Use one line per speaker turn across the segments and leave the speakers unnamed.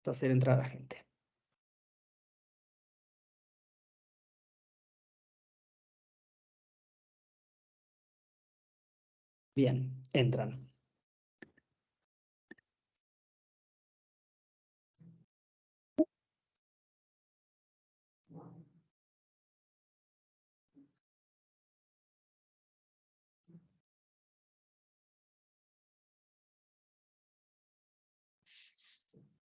hacer entrar a la gente. Bien, entran.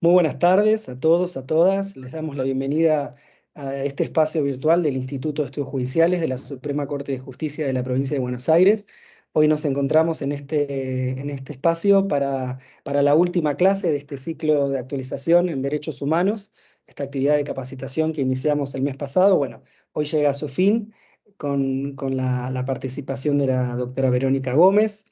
Muy buenas tardes a todos, a todas. Les damos la bienvenida a este espacio virtual del Instituto de Estudios Judiciales de la Suprema Corte de Justicia de la Provincia de Buenos Aires. Hoy nos encontramos en este espacio para la última clase de este ciclo de actualización en Derechos Humanos, esta actividad de capacitación que iniciamos el mes pasado. Bueno, hoy llega a su fin con la participación de la doctora Verónica Gómez.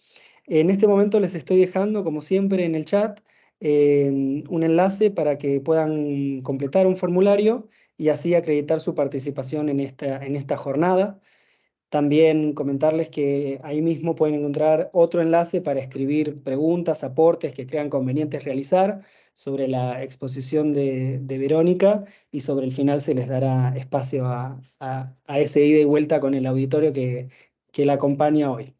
En este momento les estoy dejando, como siempre, en el chat un enlace para que puedan completar un formulario y así acreditar su participación en esta jornada. También comentarles que ahí mismo pueden encontrar otro enlace para escribir preguntas, aportes que crean convenientes realizar sobre la exposición de Verónica, y sobre el final se les dará espacio a ese ida y vuelta con el auditorio que la acompaña hoy.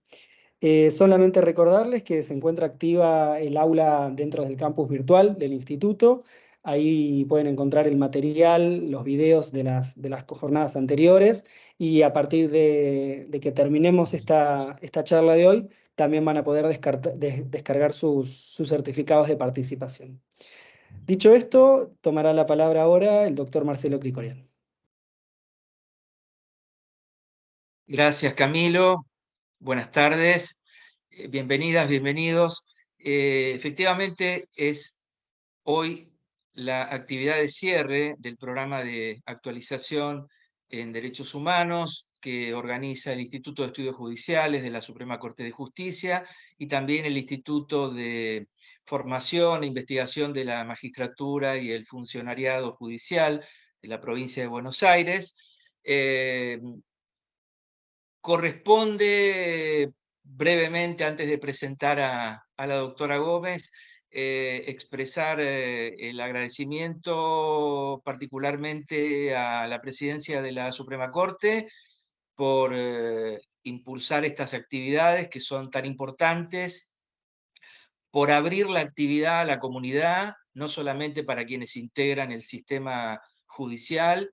Solamente recordarles que se encuentra activa el aula dentro del campus virtual del instituto. Ahí pueden encontrar el material, los videos de las jornadas anteriores, y a partir de que terminemos esta charla de hoy, también van a poder descargar sus certificados de participación. Dicho esto, tomará la palabra ahora el doctor Marcelo Cricorian.
Gracias, Camilo. Buenas tardes. Bienvenidas, bienvenidos. Efectivamente, es hoy la actividad de cierre del programa de actualización en Derechos Humanos que organiza el Instituto de Estudios Judiciales de la Suprema Corte de Justicia y también el Instituto de Formación e Investigación de la Magistratura y el Funcionariado Judicial de la provincia de Buenos Aires. Corresponde brevemente, antes de presentar a la doctora Gómez, expresar el agradecimiento particularmente a la presidencia de la Suprema Corte por impulsar estas actividades que son tan importantes, por abrir la actividad a la comunidad, no solamente para quienes integran el sistema judicial,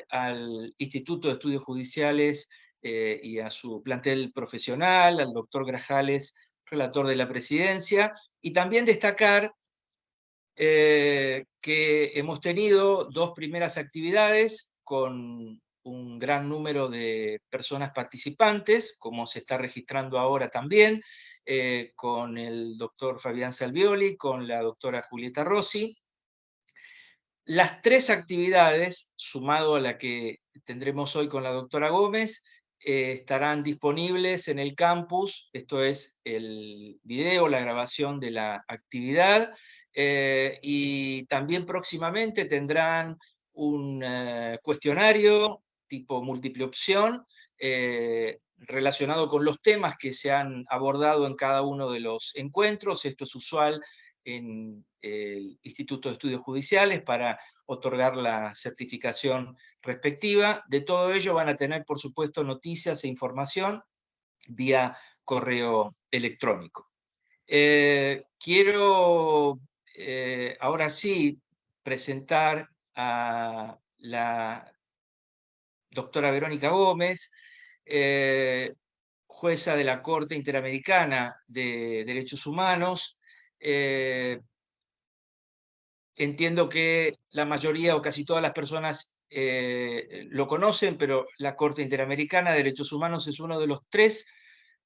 al Instituto de Estudios Judiciales y a su plantel profesional, al doctor Grajales, relator de la presidencia, y también destacar que hemos tenido dos primeras actividades con un gran número de personas participantes, como se está registrando ahora también, con el doctor Fabián Salvioli, con la doctora Julieta Rossi. Las tres actividades, sumado a la que tendremos hoy con la doctora Gómez, estarán disponibles en el campus, esto es el video, la grabación de la actividad, y también próximamente tendrán un cuestionario tipo múltiple opción relacionado con los temas que se han abordado en cada uno de los encuentros. Esto es usual en el Instituto de Estudios Judiciales para otorgar la certificación respectiva. De todo ello van a tener, por supuesto, noticias e información vía correo electrónico. Quiero ahora sí presentar a la doctora Verónica Gómez, jueza de la Corte Interamericana de Derechos Humanos. Entiendo que la mayoría o casi todas las personas lo conocen, pero la Corte Interamericana de Derechos Humanos es uno de los tres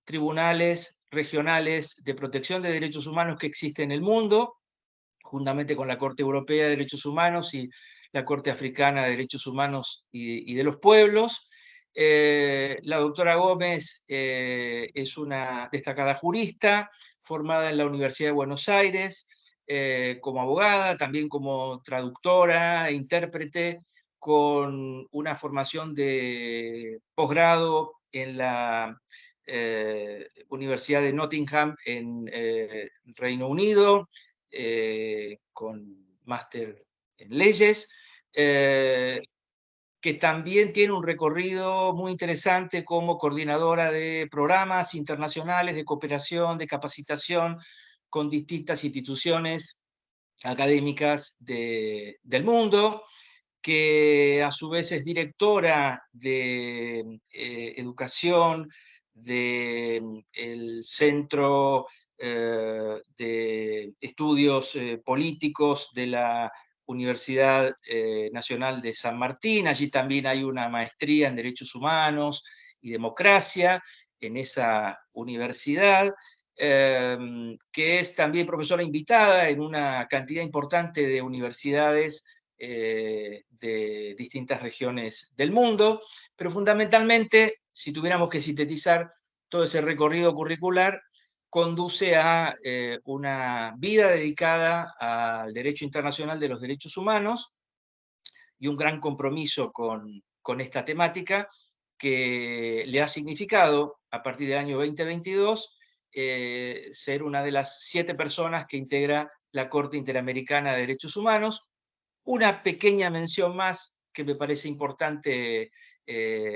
tribunales regionales de protección de derechos humanos que existe en el mundo, juntamente con la Corte Europea de Derechos Humanos y la Corte Africana de Derechos Humanos y de los Pueblos. La doctora Gómez es una destacada jurista formada en la Universidad de Buenos Aires, como abogada, también como traductora e intérprete, con una formación de posgrado en la Universidad de Nottingham en Reino Unido, con máster en leyes, que también tiene un recorrido muy interesante como coordinadora de programas internacionales de cooperación, de capacitación con distintas instituciones académicas del mundo, que a su vez es directora de educación del Centro de Estudios Políticos de la Universidad Nacional de San Martín. Allí también hay una maestría en Derechos Humanos y Democracia en esa universidad. Que es también profesora invitada en una cantidad importante de universidades de distintas regiones del mundo, pero fundamentalmente, si tuviéramos que sintetizar todo ese recorrido curricular, conduce a una vida dedicada al derecho internacional de los derechos humanos y un gran compromiso con esta temática que le ha significado, a partir del año 2022, ser una de las 7 personas que integra la Corte Interamericana de Derechos Humanos. Una pequeña mención más que me parece importante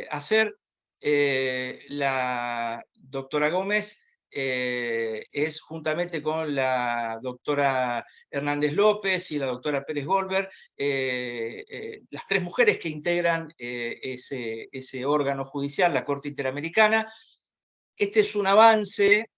hacer. La doctora Gómez es, juntamente con la doctora Hernández López y la doctora Pérez Goldberg, las 3 mujeres que integran ese órgano judicial, la Corte Interamericana. Este es un avance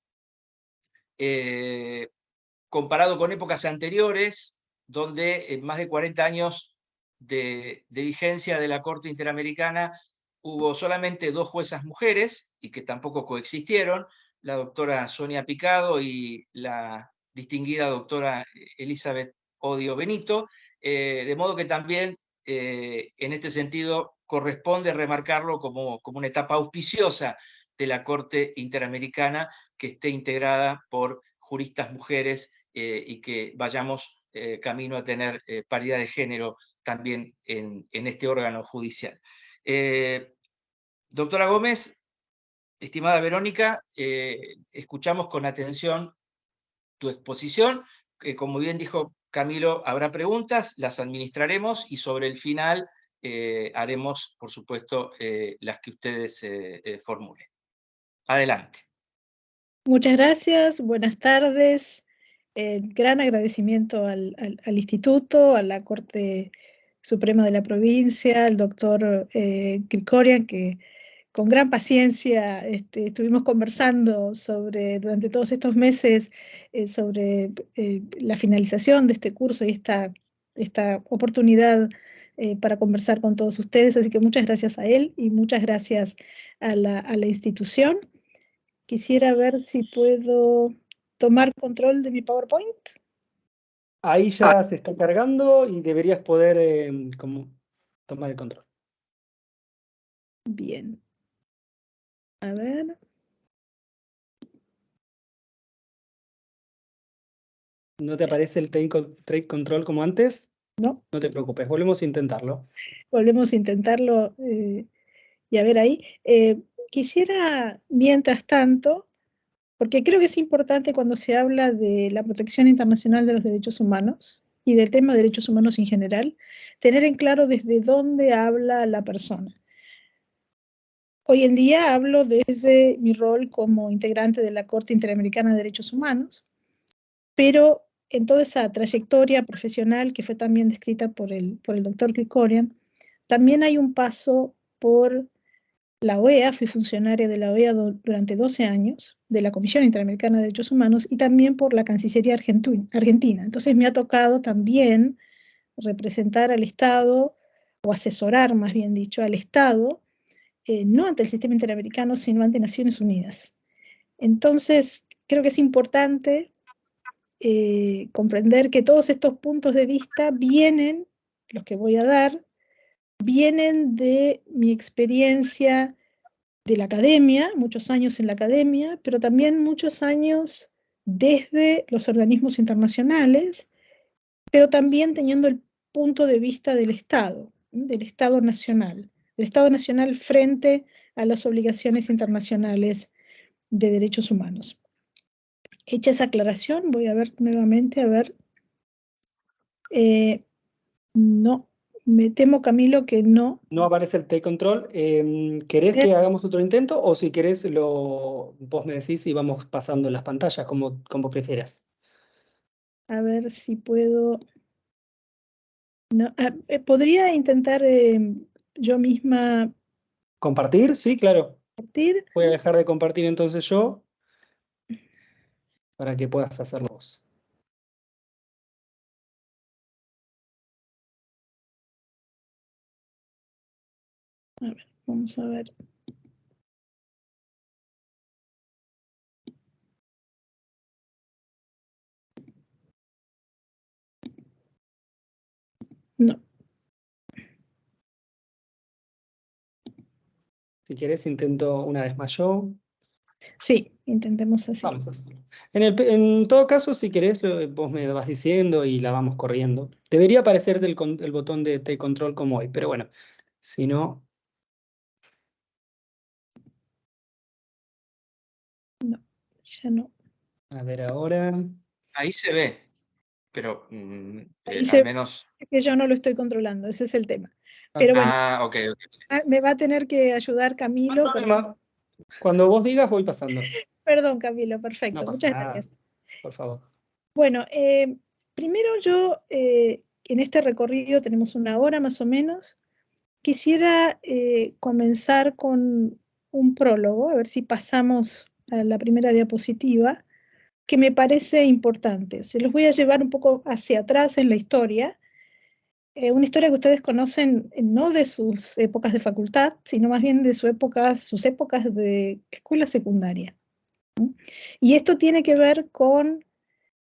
comparado con épocas anteriores, donde en más de 40 años de vigencia de la Corte Interamericana hubo solamente 2 juezas mujeres, y que tampoco coexistieron, la doctora Sonia Picado y la distinguida doctora Elizabeth Odio Benito, de modo que también en este sentido corresponde remarcarlo como una etapa auspiciosa de la Corte Interamericana, que esté integrada por juristas mujeres y que vayamos camino a tener paridad de género también en este órgano judicial. Doctora Gómez, estimada Verónica, escuchamos con atención tu exposición. Como bien dijo Camilo, habrá preguntas, las administraremos y sobre el final haremos, por supuesto, las que ustedes formulen. Adelante.
Muchas gracias, buenas tardes. Gran agradecimiento al Instituto, a la Corte Suprema de la Provincia, al doctor Krikorian, que con gran paciencia estuvimos conversando durante todos estos meses sobre la finalización de este curso y esta oportunidad para conversar con todos ustedes. Así que muchas gracias a él y muchas gracias a la institución. Quisiera ver si puedo tomar control de mi PowerPoint.
Ahí ya se está cargando y deberías poder tomar el control.
Bien. A ver.
¿No te aparece el Trade Control como antes?
No.
No te preocupes, volvemos a intentarlo.
Volvemos a intentarlo y a ver ahí. Quisiera, mientras tanto, porque creo que es importante cuando se habla de la protección internacional de los derechos humanos y del tema de derechos humanos en general, tener en claro desde dónde habla la persona. Hoy en día hablo desde mi rol como integrante de la Corte Interamericana de Derechos Humanos, pero en toda esa trayectoria profesional que fue también descrita por el doctor Krikorian, también hay un paso por la OEA. Fui funcionaria de la OEA durante 12 años, de la Comisión Interamericana de Derechos Humanos, y también por la Cancillería Argentina. Entonces me ha tocado también representar al Estado, o asesorar, más bien dicho, al Estado, no ante el sistema interamericano, sino ante Naciones Unidas. Entonces, creo que es importante comprender que todos estos puntos de vista vienen, los que voy a dar, vienen de mi experiencia de la academia, muchos años en la academia, pero también muchos años desde los organismos internacionales, pero también teniendo el punto de vista del Estado nacional. El Estado nacional frente a las obligaciones internacionales de derechos humanos. Hecha esa aclaración, voy a ver nuevamente, No, me temo, Camilo, que no.
No aparece el take control. ¿Querés que hagamos otro intento? O si querés, vos me decís y vamos pasando las pantallas, como prefieras.
A ver si puedo. No, ¿podría intentar yo misma
¿Compartir? Sí, claro.
compartir?
Voy a dejar de compartir entonces yo para que puedas hacerlo vos.
A ver, vamos a ver. No.
Si querés, intento una vez más yo.
Sí, intentemos así.
Vamos a hacerlo. En todo caso, si querés, vos me vas diciendo y la vamos corriendo. Debería aparecerte el botón de take control como hoy, pero bueno, si no.
No, ya no.
A ver ahora.
Ahí se ve, pero
Ahí
al
se
menos...
ve que yo no lo estoy controlando, ese es el tema.
Ok.
Pero bueno,
Ok.
me va a tener que ayudar
No hay
Camilo.
problema. Cuando vos digas, voy pasando.
Perdón, Camilo,
No
perfecto.
pasa
Muchas
nada,
gracias.
por favor.
Bueno, primero yo, en este recorrido tenemos una hora más o menos. Quisiera comenzar con un prólogo, a ver si pasamos a la primera diapositiva, que me parece importante. Se los voy a llevar un poco hacia atrás en la historia, una historia que ustedes conocen no de sus épocas de facultad, sino más bien de sus épocas de escuela secundaria. Y esto tiene que ver con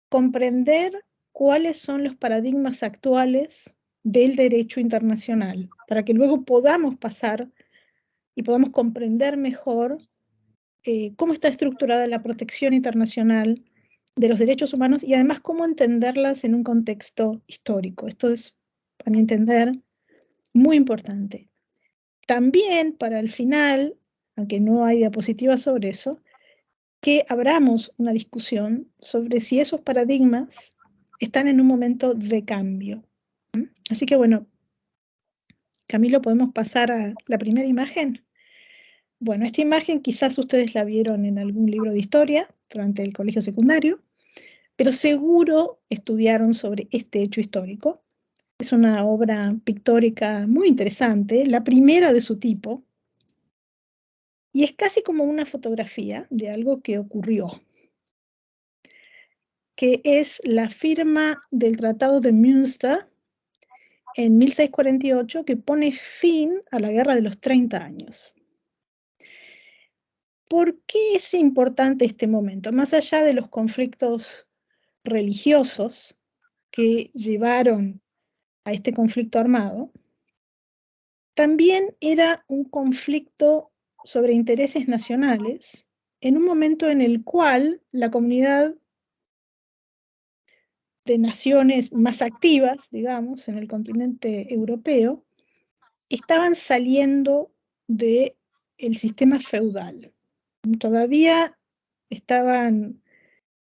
comprender cuáles son los paradigmas actuales del derecho internacional, para que luego podamos pasar y podamos comprender mejor cómo está estructurada la protección internacional de los derechos humanos y además cómo entenderlas en un contexto histórico. Esto es, a mi entender, muy importante. También para el final, aunque no hay diapositivas sobre eso, que abramos una discusión sobre si esos paradigmas están en un momento de cambio. Así que bueno, Camilo, ¿podemos pasar a la primera imagen? Bueno, esta imagen quizás ustedes la vieron en algún libro de historia durante el colegio secundario, pero seguro estudiaron sobre este hecho histórico. Es una obra pictórica muy interesante, la primera de su tipo, y es casi como una fotografía de algo que ocurrió, que es la firma del Tratado de Münster en 1648, que pone fin a la Guerra de los 30 años. ¿Por qué es importante este momento? Más allá de los conflictos religiosos que llevaron a este conflicto armado, también era un conflicto sobre intereses nacionales en un momento en el cual la comunidad de naciones más activas, digamos, en el continente europeo, estaban saliendo del sistema feudal. Todavía estaban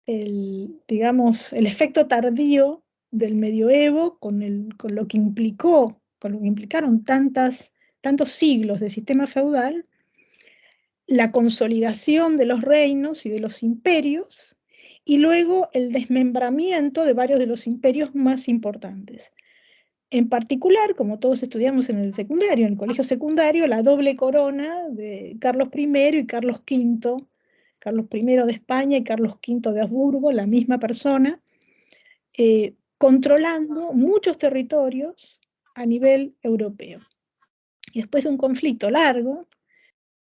digamos, el efecto tardío del medioevo con lo que implicaron tantos siglos de sistema feudal, la consolidación de los reinos y de los imperios, y luego el desmembramiento de varios de los imperios más importantes. En particular, como todos estudiamos en el secundario, en el colegio secundario, la doble corona de Carlos I y Carlos V, Carlos I de España y Carlos V de Habsburgo, la misma persona, controlando muchos territorios a nivel europeo. Y después de un conflicto largo,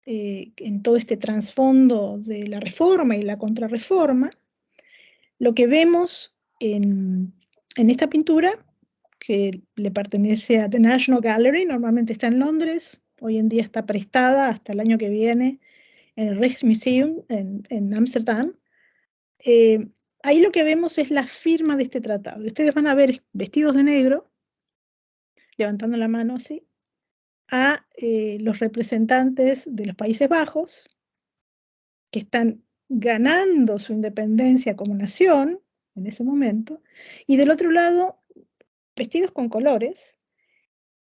en todo este trasfondo de la reforma y la contrarreforma, lo que vemos en esta pintura, que le pertenece a The National Gallery, normalmente está en Londres, hoy en día está prestada hasta el año que viene en el Rijksmuseum en Ámsterdam. Ahí lo que vemos es la firma de este tratado. Ustedes van a ver vestidos de negro, levantando la mano así, a los representantes de los Países Bajos, que están ganando su independencia como nación en ese momento, y del otro lado vestidos con colores,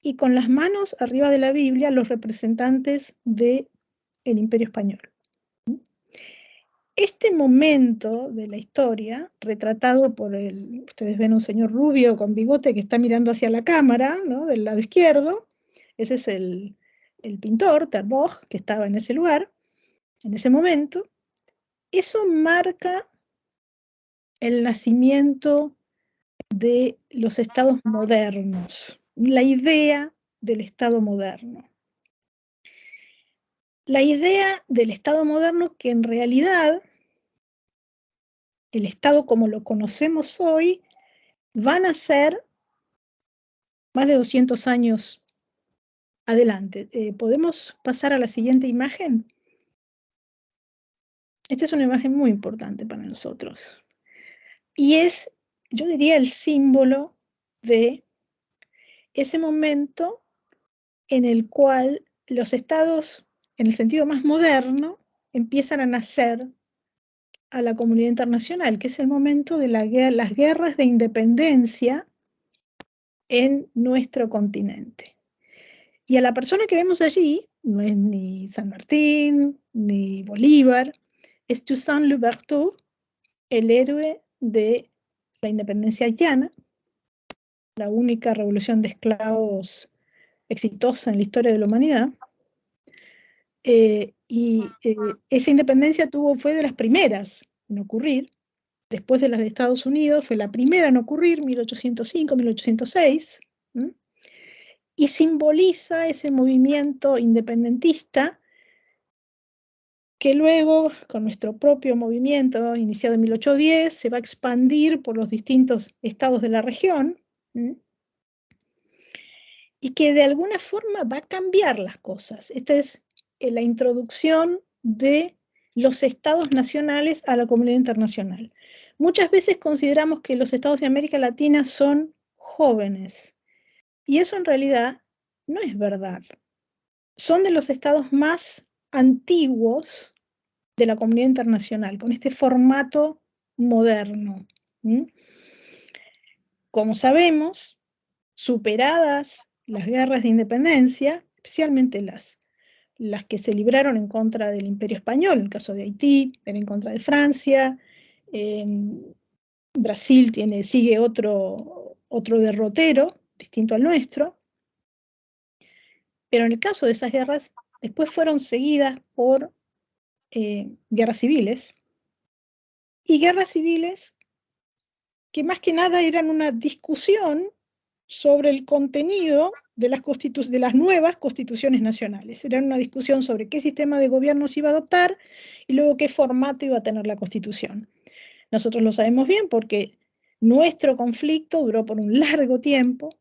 y con las manos arriba de la Biblia los representantes del Imperio Español. Este momento de la historia, retratado por ustedes ven un señor rubio con bigote que está mirando hacia la cámara, ¿no?, del lado izquierdo. Ese es el pintor, Ter Borch, que estaba en ese lugar, en ese momento. Eso marca el nacimiento de los estados modernos, la idea del Estado moderno. La idea del Estado moderno que en realidad el Estado como lo conocemos hoy va a nacer más de 200 años adelante. ¿Podemos pasar a la siguiente imagen? Esta es una imagen muy importante para nosotros. Y es, yo diría, el símbolo de ese momento en el cual los estados, en el sentido más moderno, empiezan a nacer a la comunidad internacional, que es el momento de las guerras de independencia en nuestro continente. Y a la persona que vemos allí, no es ni San Martín, ni Bolívar, es Toussaint Louverture, el héroe de la independencia haitiana, la única revolución de esclavos exitosa en la historia de la humanidad. Esa independencia fue de las primeras en ocurrir, después de las de Estados Unidos, fue la primera en ocurrir, 1805, 1806, y simboliza ese movimiento independentista que luego, con nuestro propio movimiento, iniciado en 1810, se va a expandir por los distintos estados de la región, y que de alguna forma va a cambiar las cosas. Esta es la introducción de los estados nacionales a la comunidad internacional. Muchas veces consideramos que los estados de América Latina son jóvenes, y eso en realidad no es verdad. Son de los estados más antiguos de la comunidad internacional, con este formato moderno. Como sabemos, superadas las guerras de independencia, especialmente las que se libraron en contra del Imperio Español, en el caso de Haití, en contra de Francia, Brasil sigue otro derrotero, distinto al nuestro, pero en el caso de esas guerras, después fueron seguidas por guerras civiles, y guerras civiles que más que nada eran una discusión sobre el contenido de las nuevas constituciones nacionales. Era una discusión sobre qué sistema de gobierno se iba a adoptar y luego qué formato iba a tener la constitución. Nosotros lo sabemos bien porque nuestro conflicto duró por un largo tiempo,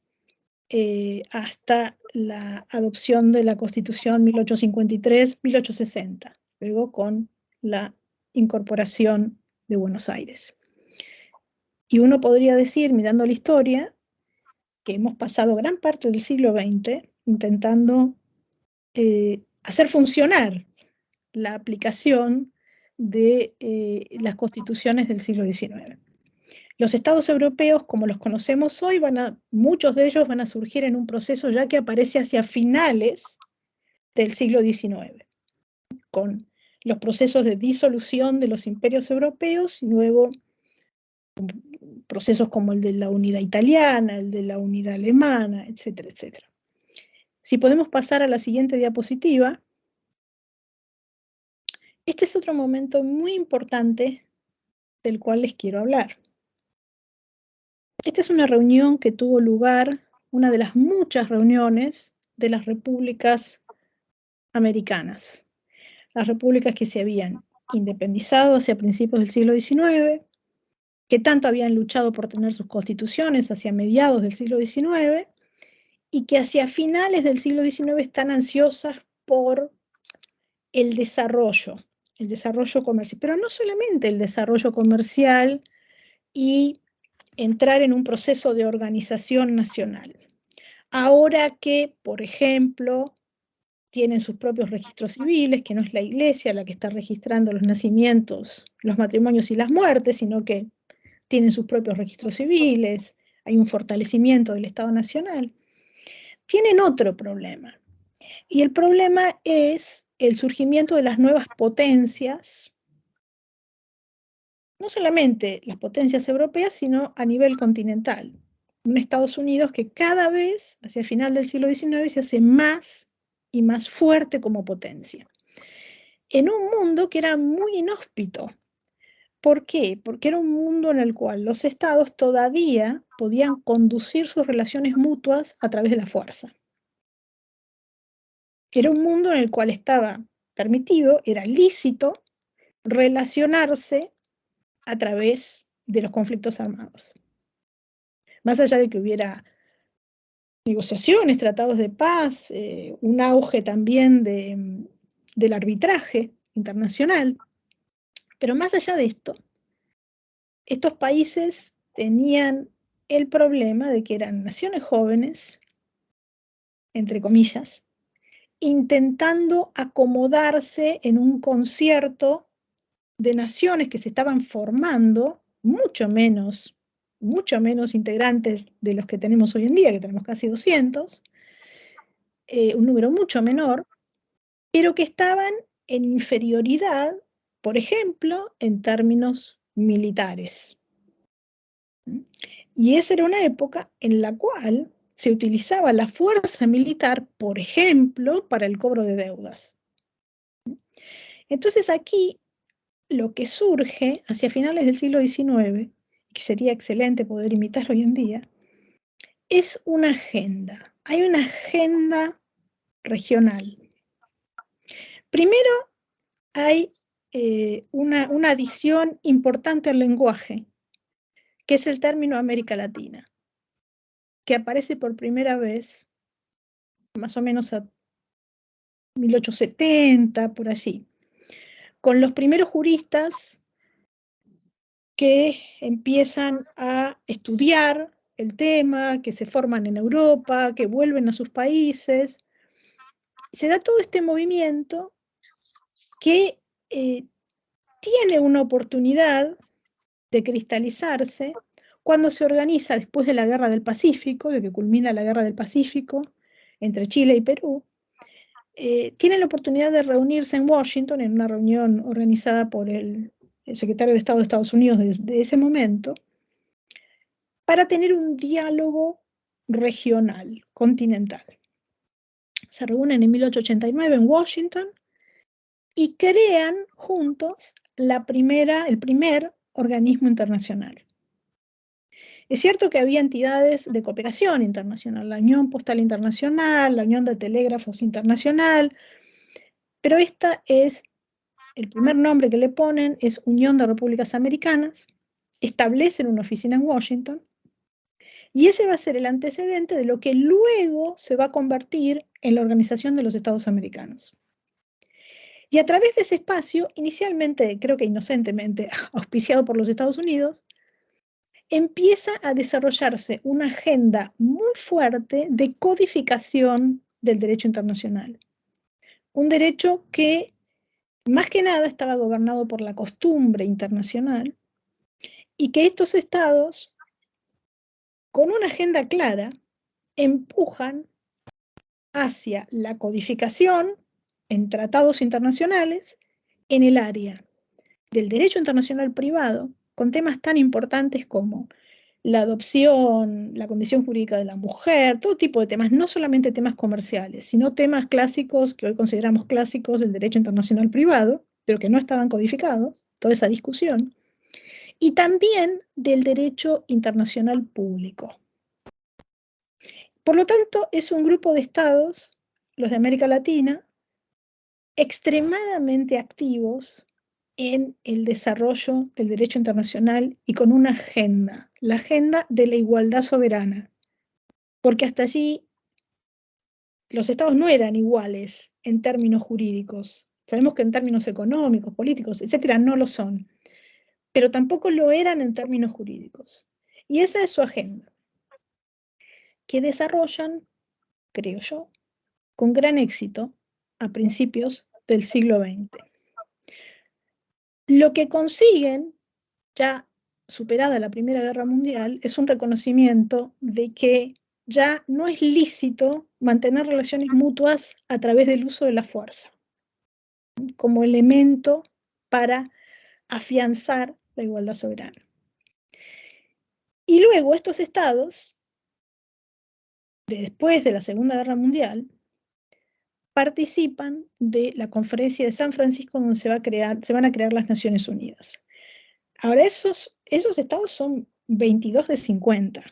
hasta la adopción de la Constitución 1853-1860, luego con la incorporación de Buenos Aires. Y uno podría decir, mirando la historia, que hemos pasado gran parte del siglo XX intentando hacer funcionar la aplicación de las constituciones del siglo XIX. Los estados europeos, como los conocemos hoy, muchos de ellos van a surgir en un proceso ya que aparece hacia finales del siglo XIX, con los procesos de disolución de los imperios europeos y luego procesos como el de la unidad italiana, el de la unidad alemana, etcétera, etcétera. Si podemos pasar a la siguiente diapositiva, este es otro momento muy importante del cual les quiero hablar. Esta es una reunión que tuvo lugar, una de las muchas reuniones de las repúblicas americanas, las repúblicas que se habían independizado hacia principios del siglo XIX, que tanto habían luchado por tener sus constituciones hacia mediados del siglo XIX, y que hacia finales del siglo XIX están ansiosas por el desarrollo comercial, pero no solamente el desarrollo comercial y entrar en un proceso de organización nacional. Ahora que, por ejemplo, tienen sus propios registros civiles, que no es la iglesia la que está registrando los nacimientos, los matrimonios y las muertes, sino que tienen sus propios registros civiles, hay un fortalecimiento del Estado Nacional, tienen otro problema. Y el problema es el surgimiento de las nuevas potencias, no solamente las potencias europeas, sino a nivel continental. Un Estados Unidos que cada vez, hacia el final del siglo XIX, se hace más y más fuerte como potencia. En un mundo que era muy inhóspito. ¿Por qué? Porque era un mundo en el cual los estados todavía podían conducir sus relaciones mutuas a través de la fuerza. Era un mundo en el cual estaba permitido, era lícito, relacionarse a través de los conflictos armados. Más allá de que hubiera negociaciones, tratados de paz, un auge también del arbitraje internacional, pero más allá de esto, estos países tenían el problema de que eran naciones jóvenes, entre comillas, intentando acomodarse en un concierto de naciones que se estaban formando, mucho menos integrantes de los que tenemos hoy en día, que tenemos casi 200, un número mucho menor, pero que estaban en inferioridad, por ejemplo, en términos militares. Y esa era una época en la cual se utilizaba la fuerza militar, por ejemplo, para el cobro de deudas. Entonces aquí lo que surge hacia finales del siglo XIX, que sería excelente poder imitar hoy en día, es una agenda. Hay una agenda regional. Primero hay una adición importante al lenguaje, que es el término América Latina, que aparece por primera vez más o menos a 1870, por allí, con los primeros juristas que empiezan a estudiar el tema, que se forman en Europa, que vuelven a sus países. Se da todo este movimiento que tiene una oportunidad de cristalizarse cuando se organiza después de la Guerra del Pacífico, de que culmina la Guerra del Pacífico entre Chile y Perú. Tienen la oportunidad de reunirse en Washington en una reunión organizada por el secretario de Estado de Estados Unidos desde ese momento, para tener un diálogo regional, continental. Se reúnen en 1889 en Washington y crean juntos el primer organismo internacional. Es cierto que había entidades de cooperación internacional, la Unión Postal Internacional, la Unión de Telégrafos Internacional, pero el primer nombre que le ponen es Unión de Repúblicas Americanas, establecen una oficina en Washington, y ese va a ser el antecedente de lo que luego se va a convertir en la Organización de los Estados Americanos. Y a través de ese espacio, inicialmente, creo que inocentemente, auspiciado por los Estados Unidos, empieza a desarrollarse una agenda muy fuerte de codificación del derecho internacional. Un derecho que, más que nada, estaba gobernado por la costumbre internacional y que estos estados, con una agenda clara, empujan hacia la codificación en tratados internacionales en el área del derecho internacional privado, con temas tan importantes como la adopción, la condición jurídica de la mujer, todo tipo de temas, no solamente temas comerciales, sino temas clásicos que hoy consideramos clásicos del derecho internacional privado, pero que no estaban codificados, toda esa discusión, y también del derecho internacional público. Por lo tanto, es un grupo de estados, los de América Latina, extremadamente activos en el desarrollo del derecho internacional y con una agenda, la agenda de la igualdad soberana, porque hasta allí los estados no eran iguales en términos jurídicos. Sabemos que en términos económicos, políticos, etcétera, no lo son, pero tampoco lo eran en términos jurídicos. Y esa es su agenda, que desarrollan, creo yo, con gran éxito a principios del siglo XX. Lo que consiguen ya superada la Primera Guerra Mundial, es un reconocimiento de que ya no es lícito mantener relaciones mutuas a través del uso de la fuerza, como elemento para afianzar la igualdad soberana. Y luego estos estados, después de la Segunda Guerra Mundial, participan de la Conferencia de San Francisco, donde se van a crear las Naciones Unidas. Ahora, esos estados son 22 de 50.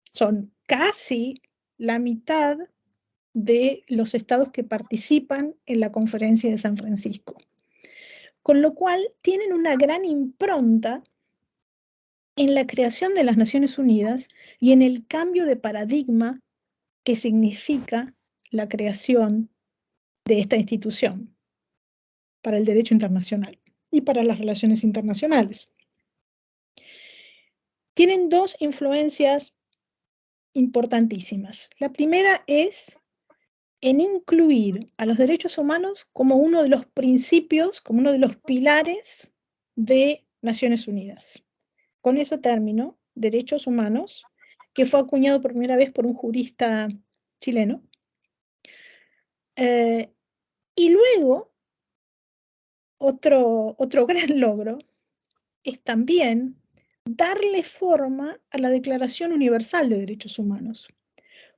Son casi la mitad de los estados que participan en la Conferencia de San Francisco. Con lo cual, tienen una gran impronta en la creación de las Naciones Unidas y en el cambio de paradigma que significa la creación de esta institución para el derecho internacional y para las relaciones internacionales. Tienen dos influencias importantísimas. La primera es en incluir a los derechos humanos como uno de los principios, como uno de los pilares de Naciones Unidas. Con ese término, derechos humanos, que fue acuñado por primera vez por un jurista chileno. Y luego, otro gran logro es también darle forma a la Declaración Universal de Derechos Humanos,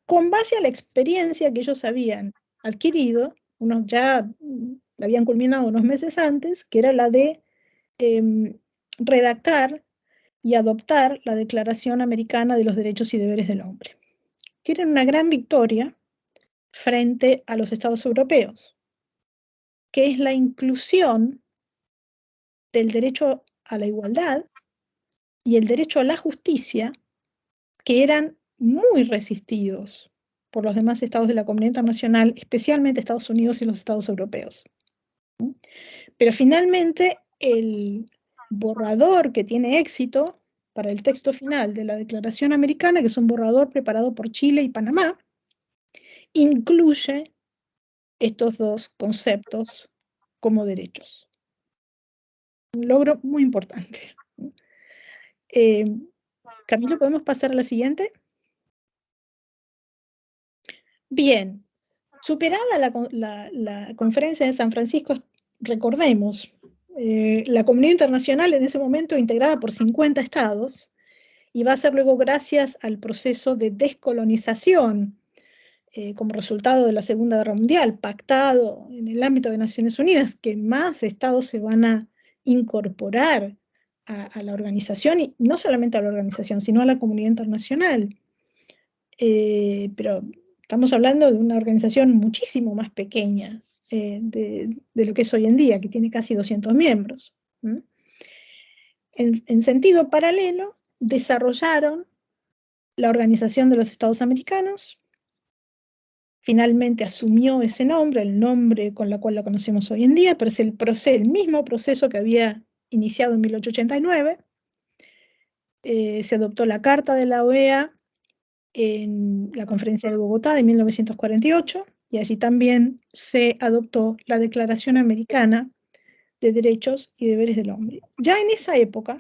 con base a la experiencia que ellos habían adquirido, ya la habían culminado unos meses antes, que era la de redactar y adoptar la Declaración Americana de los Derechos y Deberes del Hombre. Tienen una gran victoria frente a los estados europeos, que es la inclusión del derecho a la igualdad y el derecho a la justicia, que eran muy resistidos por los demás estados de la comunidad internacional, especialmente Estados Unidos y los estados europeos. Pero finalmente el borrador que tiene éxito para el texto final de la Declaración Americana, que es un borrador preparado por Chile y Panamá, incluye estos dos conceptos como derechos. Un logro muy importante. Camilo, ¿podemos pasar a la siguiente? Bien, superada la conferencia de San Francisco, recordemos, la comunidad internacional en ese momento integrada por 50 estados, y va a ser luego gracias al proceso de descolonización como resultado de la Segunda Guerra Mundial, pactado en el ámbito de Naciones Unidas, que más estados se van a incorporar a la organización, y no solamente a la organización, sino a la comunidad internacional. Pero estamos hablando de una organización muchísimo más pequeña de lo que es hoy en día, que tiene casi 200 miembros. En sentido paralelo, desarrollaron la Organización de los Estados Americanos. Finalmente asumió ese nombre, el nombre con el cual la conocemos hoy en día, pero es el mismo proceso que había iniciado en 1889. Se adoptó la Carta de la OEA en la Conferencia de Bogotá de 1948, y allí también se adoptó la Declaración Americana de Derechos y Deberes del Hombre. Ya en esa época,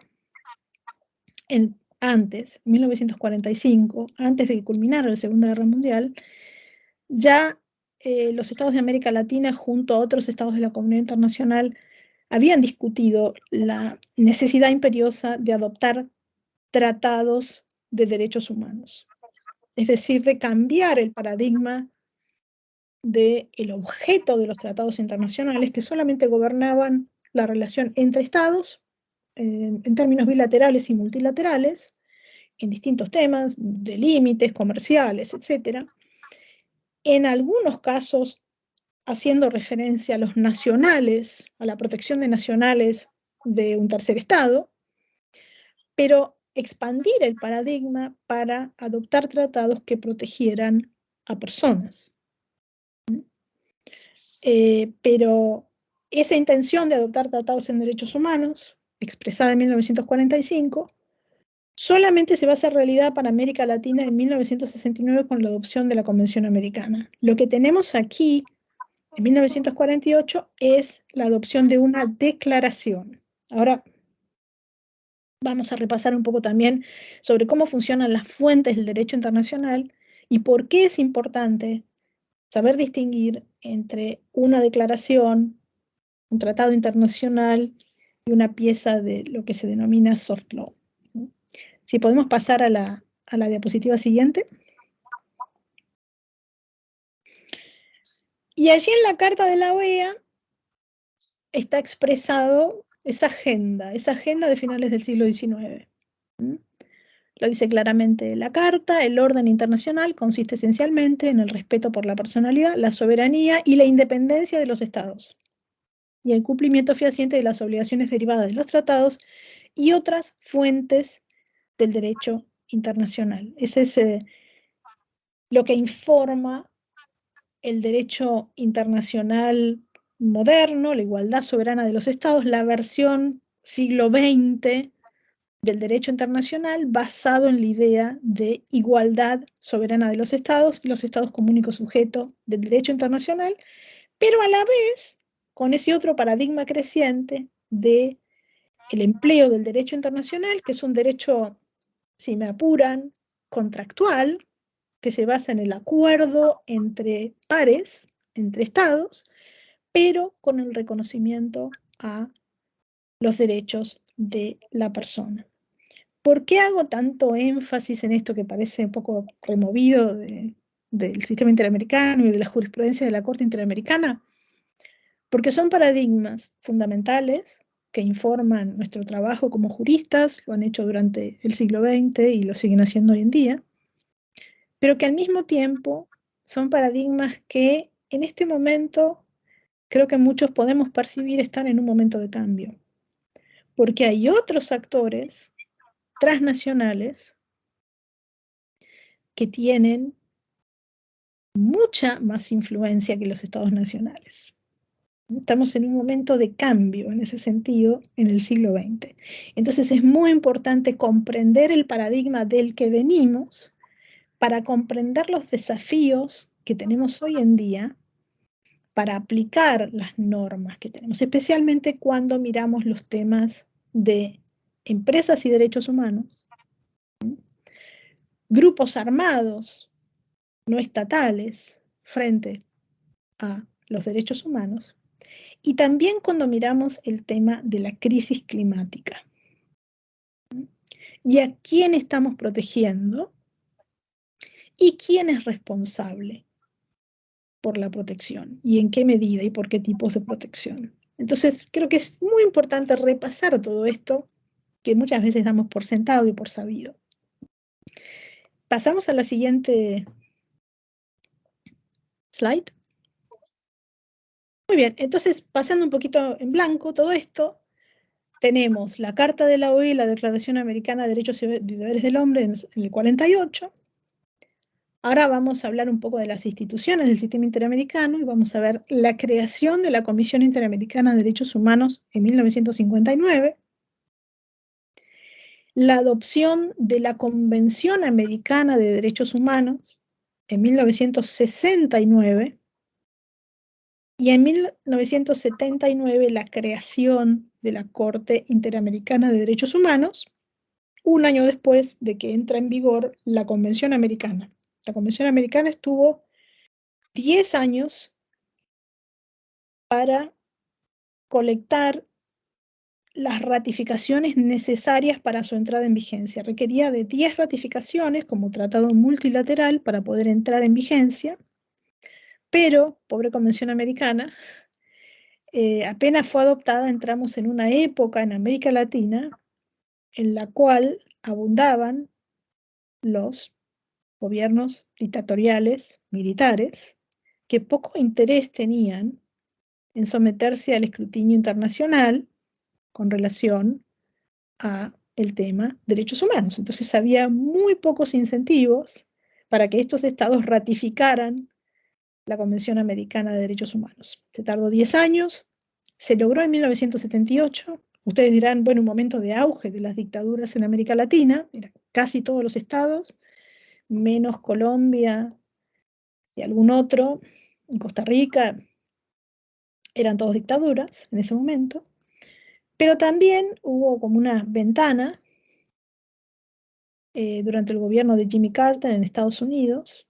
antes, 1945, antes de que culminara la Segunda Guerra Mundial, ya los estados de América Latina, junto a otros estados de la comunidad internacional, habían discutido la necesidad imperiosa de adoptar tratados de derechos humanos. Es decir, de cambiar el paradigma del objeto de los tratados internacionales, que solamente gobernaban la relación entre estados, en términos bilaterales y multilaterales, en distintos temas, de límites comerciales, etc. En algunos casos, haciendo referencia a los nacionales, a la protección de nacionales de un tercer estado, pero expandir el paradigma para adoptar tratados que protegieran a personas. Pero esa intención de adoptar tratados en derechos humanos, expresada en 1945, solamente se va a hacer realidad para América Latina en 1969 con la adopción de la Convención Americana. Lo que tenemos aquí, en 1948, es la adopción de una declaración. Ahora, Vamos a repasar un poco también sobre cómo funcionan las fuentes del derecho internacional y por qué es importante saber distinguir entre una declaración, un tratado internacional y una pieza de lo que se denomina soft law. Si podemos pasar a la diapositiva siguiente. Y allí en la Carta de la OEA está expresado esa agenda de finales del siglo XIX. Lo dice claramente la Carta: el orden internacional consiste esencialmente en el respeto por la personalidad, la soberanía y la independencia de los estados, y el cumplimiento fehaciente de las obligaciones derivadas de los tratados y otras fuentes del derecho internacional. Ese es lo que informa el derecho internacional moderno, la igualdad soberana de los estados, la versión siglo XX del derecho internacional basado en la idea de igualdad soberana de los estados como único sujeto del derecho internacional, pero a la vez con ese otro paradigma creciente de el empleo del derecho internacional, que es un derecho, si me apuran, contractual, que se basa en el acuerdo entre pares, entre estados, pero con el reconocimiento a los derechos de la persona. ¿Por qué hago tanto énfasis en esto que parece un poco removido del sistema interamericano y de la jurisprudencia de la Corte Interamericana? Porque son paradigmas fundamentales que informan nuestro trabajo como juristas, lo han hecho durante el siglo XX y lo siguen haciendo hoy en día, pero que al mismo tiempo son paradigmas que en este momento creo que muchos podemos percibir están en un momento de cambio, porque hay otros actores transnacionales que tienen mucha más influencia que los estados nacionales. Estamos en un momento de cambio en ese sentido en el siglo XX. Entonces es muy importante comprender el paradigma del que venimos para comprender los desafíos que tenemos hoy en día para aplicar las normas que tenemos, especialmente cuando miramos los temas de empresas y derechos humanos, grupos armados no estatales frente a los derechos humanos, y también cuando miramos el tema de la crisis climática. ¿Y a quién estamos protegiendo? ¿Y quién es responsable por la protección? ¿Y en qué medida? ¿Y por qué tipos de protección? Entonces, creo que es muy importante repasar todo esto que muchas veces damos por sentado y por sabido. Pasamos a la siguiente slide. Muy bien, entonces, pasando un poquito en blanco todo esto, tenemos la Carta de la OEA y la Declaración Americana de Derechos y Deberes del Hombre en el 48. Ahora vamos a hablar un poco de las instituciones del sistema interamericano y vamos a ver la creación de la Comisión Interamericana de Derechos Humanos en 1959, la adopción de la Convención Americana de Derechos Humanos en 1969 y en 1979 la creación de la Corte Interamericana de Derechos Humanos, un año después de que entra en vigor la Convención Americana. La Convención Americana estuvo 10 años para colectar las ratificaciones necesarias para su entrada en vigencia. Requería de 10 ratificaciones como tratado multilateral para poder entrar en vigencia, pero, pobre Convención Americana, apenas fue adoptada, entramos en una época en América Latina en la cual abundaban los gobiernos dictatoriales, militares, que poco interés tenían en someterse al escrutinio internacional con relación a el tema derechos humanos. Entonces había muy pocos incentivos para que estos estados ratificaran la Convención Americana de Derechos Humanos. Se tardó 10 años, se logró en 1978. Ustedes dirán, bueno, un momento de auge de las dictaduras en América Latina, era casi todos los estados, menos Colombia y algún otro, en Costa Rica, eran todos dictaduras en ese momento, pero también hubo como una ventana durante el gobierno de Jimmy Carter en Estados Unidos,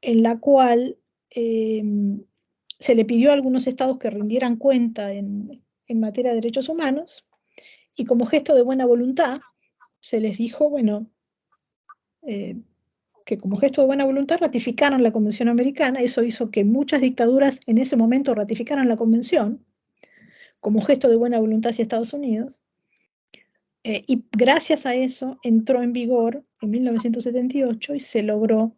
en la cual se le pidió a algunos estados que rindieran cuenta en materia de derechos humanos, y como gesto de buena voluntad se les dijo, bueno, que como gesto de buena voluntad ratificaran la Convención Americana. Eso hizo que muchas dictaduras en ese momento ratificaran la Convención como gesto de buena voluntad hacia Estados Unidos. Y gracias a eso entró en vigor en 1978 y se logró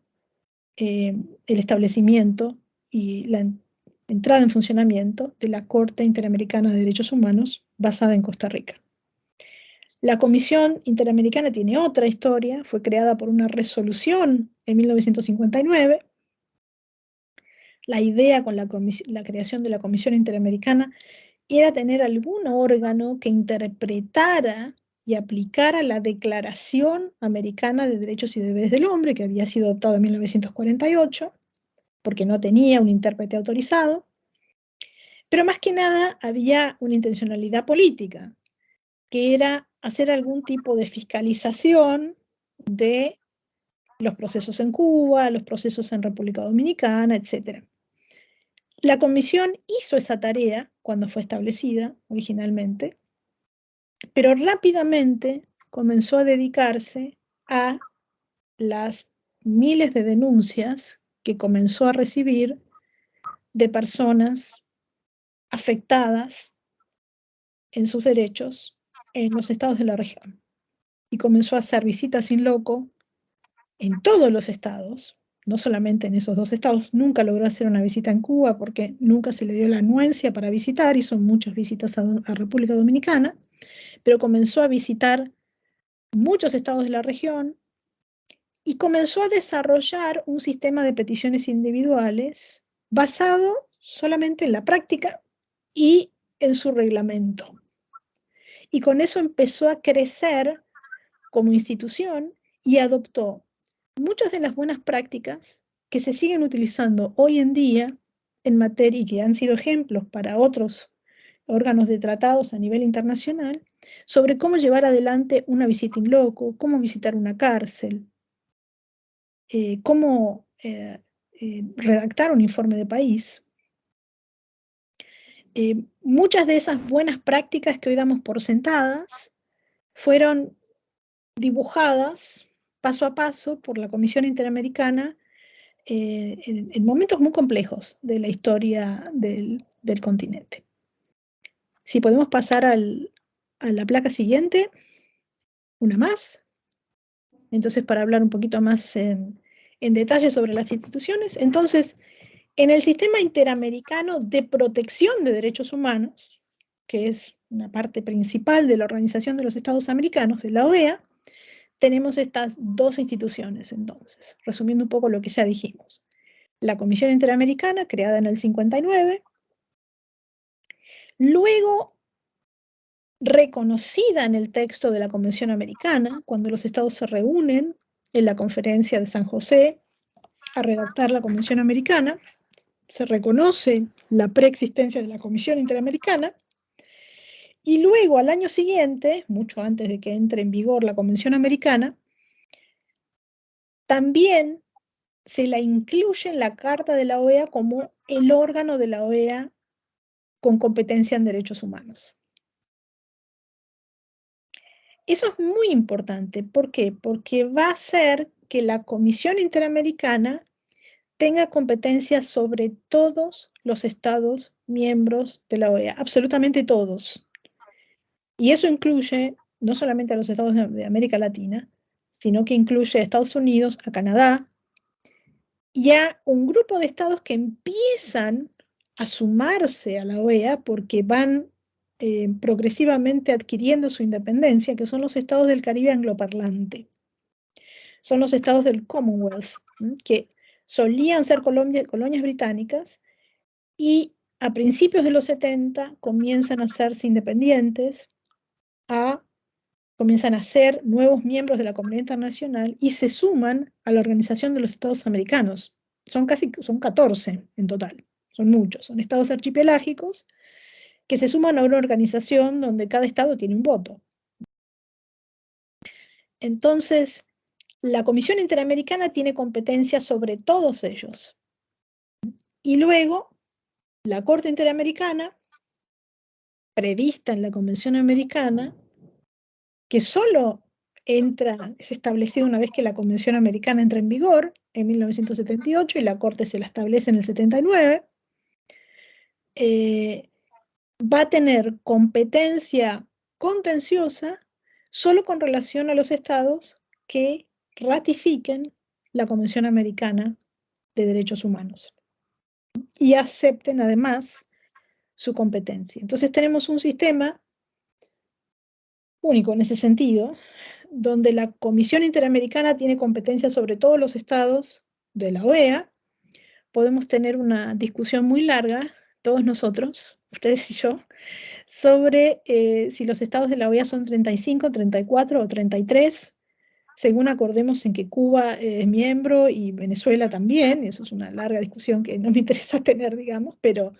el establecimiento y la entrada en funcionamiento de la Corte Interamericana de Derechos Humanos basada en Costa Rica. La Comisión Interamericana tiene otra historia, fue creada por una resolución en 1959. La idea con la creación de la Comisión Interamericana era tener algún órgano que interpretara y aplicara la Declaración Americana de Derechos y Deberes del Hombre, que había sido adoptada en 1948, porque no tenía un intérprete autorizado. Pero más que nada había una intencionalidad política, que era hacer algún tipo de fiscalización de los procesos en Cuba, los procesos en República Dominicana, etc. La comisión hizo esa tarea cuando fue establecida originalmente, pero rápidamente comenzó a dedicarse a las miles de denuncias que comenzó a recibir de personas afectadas en sus derechos en los estados de la región. Y comenzó a hacer visitas in loco en todos los estados, no solamente en esos 2 estados. Nunca logró hacer una visita en Cuba porque nunca se le dio la anuencia para visitar, hizo muchas visitas a República Dominicana, pero comenzó a visitar muchos estados de la región y comenzó a desarrollar un sistema de peticiones individuales basado solamente en la práctica y en su reglamento. Y con eso empezó a crecer como institución y adoptó muchas de las buenas prácticas que se siguen utilizando hoy en día en materia y que han sido ejemplos para otros órganos de tratados a nivel internacional sobre cómo llevar adelante una visita in loco, cómo visitar una cárcel, cómo redactar un informe de país. Muchas de esas buenas prácticas que hoy damos por sentadas fueron dibujadas paso a paso por la Comisión Interamericana en momentos muy complejos de la historia del continente. Si podemos pasar a la placa siguiente, una más. Entonces, para hablar un poquito más en detalle sobre las instituciones, entonces, en el sistema interamericano de protección de derechos humanos, que es una parte principal de la Organización de los Estados Americanos, de la OEA, tenemos estas 2 instituciones, entonces, resumiendo un poco lo que ya dijimos. La Comisión Interamericana, creada en el 59, luego reconocida en el texto de la Convención Americana, cuando los estados se reúnen en la Conferencia de San José a redactar la Convención Americana, se reconoce la preexistencia de la Comisión Interamericana, y luego al año siguiente, mucho antes de que entre en vigor la Convención Americana, también se la incluye en la Carta de la OEA como el órgano de la OEA con competencia en derechos humanos. Eso es muy importante. ¿Por qué? Porque va a hacer que la Comisión Interamericana tenga competencia sobre todos los estados miembros de la OEA, absolutamente todos. Y eso incluye no solamente a los estados de América Latina, sino que incluye a Estados Unidos, a Canadá, y a un grupo de estados que empiezan a sumarse a la OEA porque van progresivamente adquiriendo su independencia, que son los estados del Caribe angloparlante. Son los estados del Commonwealth, que solían ser colonias británicas y a principios de los 70 comienzan a hacerse independientes, comienzan a ser nuevos miembros de la comunidad internacional y se suman a la Organización de los Estados Americanos. Son 14 en total, son muchos, son estados archipelágicos que se suman a una organización donde cada estado tiene un voto. Entonces, la Comisión Interamericana tiene competencia sobre todos ellos. Y luego, la Corte Interamericana, prevista en la Convención Americana, que solo es establecida una vez que la Convención Americana entra en vigor, en 1978, y la Corte se la establece en el 79, va a tener competencia contenciosa solo con relación a los estados que ratifiquen la Convención Americana de Derechos Humanos y acepten además su competencia. Entonces tenemos un sistema único en ese sentido, donde la Comisión Interamericana tiene competencia sobre todos los estados de la OEA. Podemos tener una discusión muy larga, todos nosotros, ustedes y yo, sobre si los estados de la OEA son 35, 34 o 33, según acordemos en que Cuba es miembro y Venezuela también. Eso es una larga discusión que no me interesa tener, digamos, pero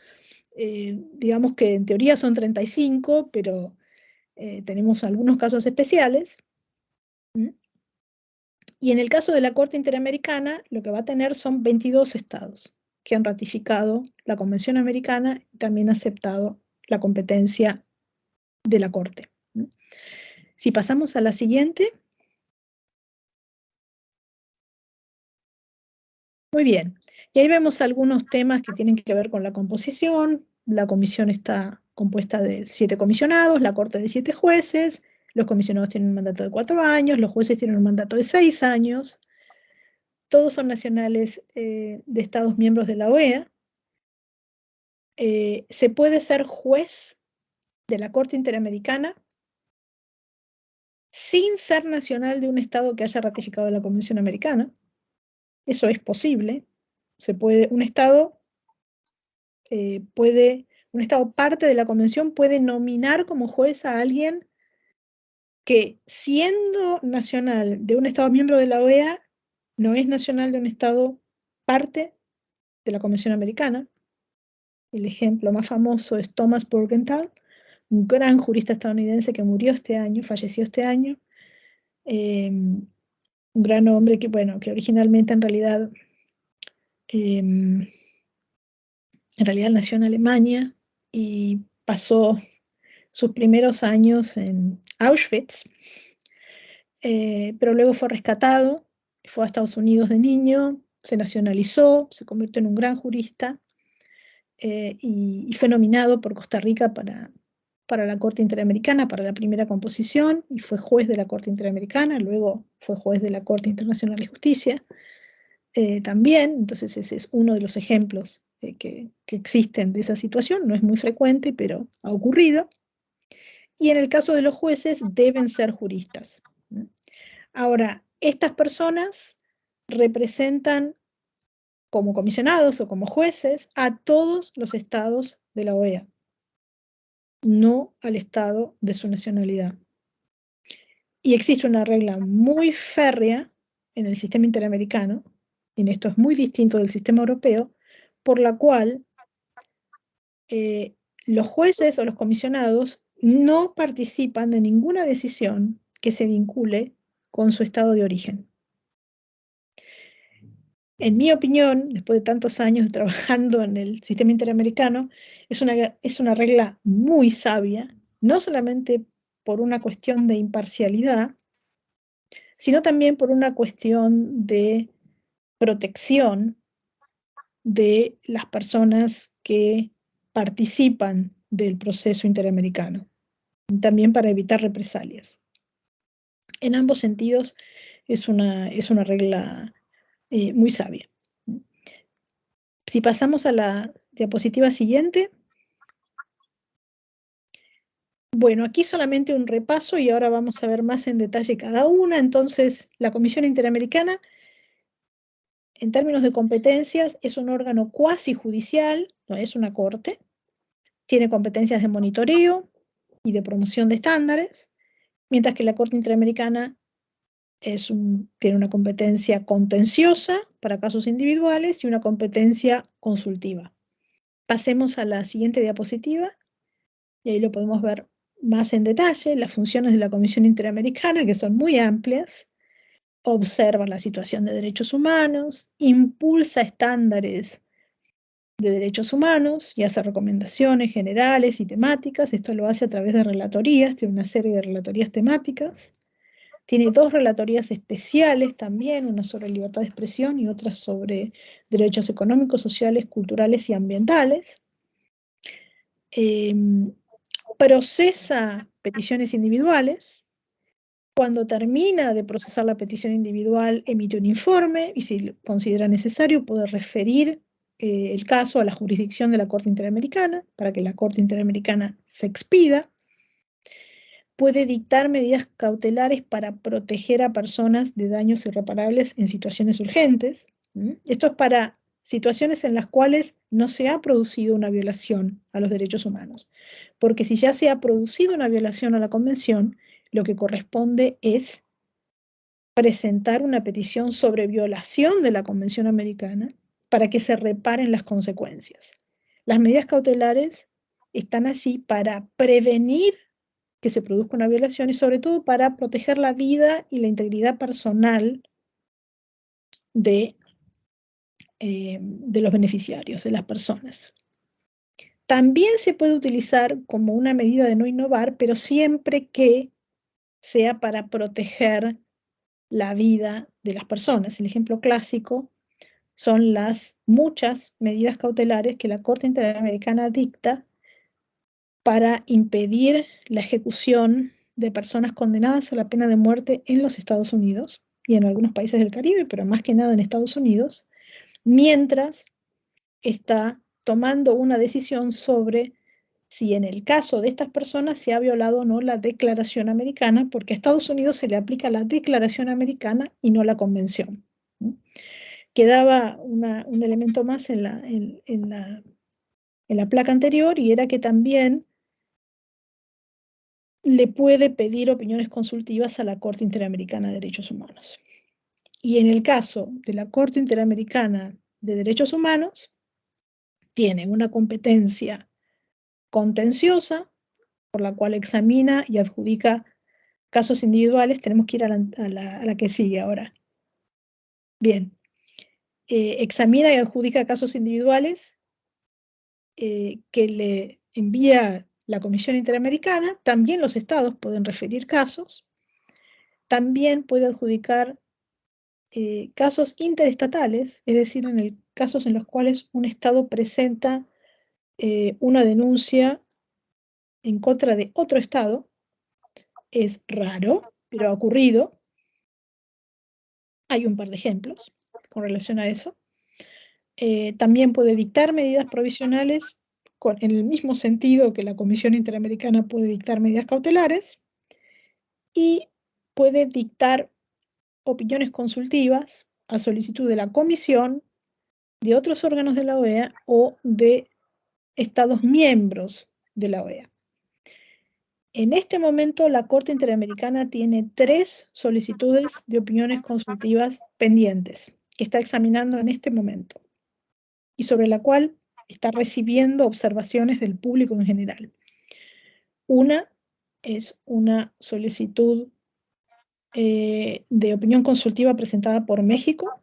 digamos que en teoría son 35, pero tenemos algunos casos especiales. ¿Mm? Y en el caso de la Corte Interamericana, lo que va a tener son 22 estados que han ratificado la Convención Americana y también aceptado la competencia de la Corte. Si pasamos a la siguiente. Muy bien. Y ahí vemos algunos temas que tienen que ver con la composición. La comisión está compuesta de 7 comisionados, la Corte de 7 jueces, los comisionados tienen un mandato de 4 años, los jueces tienen un mandato de 6 años. Todos son nacionales de estados miembros de la OEA. Se puede ser juez de la Corte Interamericana sin ser nacional de un estado que haya ratificado la Convención Americana. Eso es posible. Un estado parte de la Convención puede nominar como juez a alguien que, siendo nacional de un estado miembro de la OEA, no es nacional de un estado parte de la Convención Americana. El ejemplo más famoso es Thomas Borgenthal, un gran jurista estadounidense que falleció este año. Un gran hombre que originalmente en realidad nació en Alemania y pasó sus primeros años en Auschwitz, pero luego fue rescatado, fue a Estados Unidos de niño, se nacionalizó, se convirtió en un gran jurista y fue nominado por Costa Rica para la Corte Interamericana, para la primera composición, y fue juez de la Corte Interamericana, luego fue juez de la Corte Internacional de Justicia también. Entonces ese es uno de los ejemplos que existen de esa situación. No es muy frecuente, pero ha ocurrido. Y en el caso de los jueces deben ser juristas. Ahora, estas personas representan como comisionados o como jueces a todos los estados de la OEA, no al estado de su nacionalidad. Y existe una regla muy férrea en el sistema interamericano, y en esto es muy distinto del sistema europeo, por la cual los jueces o los comisionados no participan de ninguna decisión que se vincule con su estado de origen. En mi opinión, después de tantos años trabajando en el sistema interamericano, es una regla muy sabia, no solamente por una cuestión de imparcialidad, sino también por una cuestión de protección de las personas que participan del proceso interamericano, también para evitar represalias. En ambos sentidos es una regla muy sabia. Si pasamos a la diapositiva siguiente. Bueno, aquí solamente un repaso y ahora vamos a ver más en detalle cada una. Entonces, la Comisión Interamericana, en términos de competencias, es un órgano cuasi judicial, no es una corte. Tiene competencias de monitoreo y de promoción de estándares, mientras que la Corte Interamericana tiene una competencia contenciosa para casos individuales y una competencia consultiva. Pasemos a la siguiente diapositiva y ahí lo podemos ver más en detalle las funciones de la Comisión Interamericana, que son muy amplias, observa la situación de derechos humanos, impulsa estándares de derechos humanos y hace recomendaciones generales y temáticas. Esto lo hace a través de relatorías, tiene una serie de relatorías temáticas. Tiene 2 relatorías especiales también, una sobre libertad de expresión y otra sobre derechos económicos, sociales, culturales y ambientales. Procesa peticiones individuales. Cuando termina de procesar la petición individual, emite un informe y si considera necesario puede referir el caso a la jurisdicción de la Corte Interamericana para que la Corte Interamericana se expida. Puede dictar medidas cautelares para proteger a personas de daños irreparables en situaciones urgentes. Esto es para situaciones en las cuales no se ha producido una violación a los derechos humanos. Porque si ya se ha producido una violación a la Convención, lo que corresponde es presentar una petición sobre violación de la Convención Americana para que se reparen las consecuencias. Las medidas cautelares están allí para prevenir que se produzca una violación y sobre todo para proteger la vida y la integridad personal de los beneficiarios, de las personas. También se puede utilizar como una medida de no innovar, pero siempre que sea para proteger la vida de las personas. El ejemplo clásico son las muchas medidas cautelares que la Corte Interamericana dicta para impedir la ejecución de personas condenadas a la pena de muerte en los Estados Unidos y en algunos países del Caribe, pero más que nada en Estados Unidos, mientras está tomando una decisión sobre si en el caso de estas personas se ha violado o no la Declaración Americana, porque a Estados Unidos se le aplica la Declaración Americana y no la Convención. Quedaba un elemento más en la placa anterior y era que también le puede pedir opiniones consultivas a la Corte Interamericana de Derechos Humanos. Y en el caso de la Corte Interamericana de Derechos Humanos, tiene una competencia contenciosa, por la cual examina y adjudica casos individuales. Tenemos que ir a la que sigue ahora. Bien. Examina y adjudica casos individuales que le envía la Comisión Interamericana. También los estados pueden referir casos. También puede adjudicar casos interestatales, es decir, casos en los cuales un estado presenta una denuncia en contra de otro estado. Es raro, pero ha ocurrido. Hay un par de ejemplos con relación a eso. También puede dictar medidas provisionales en el mismo sentido que la Comisión Interamericana puede dictar medidas cautelares y puede dictar opiniones consultivas a solicitud de la Comisión, de otros órganos de la OEA o de estados miembros de la OEA. En este momento, la Corte Interamericana tiene 3 solicitudes de opiniones consultivas pendientes que está examinando en este momento y sobre la cual está recibiendo observaciones del público en general. Una es una solicitud de opinión consultiva presentada por México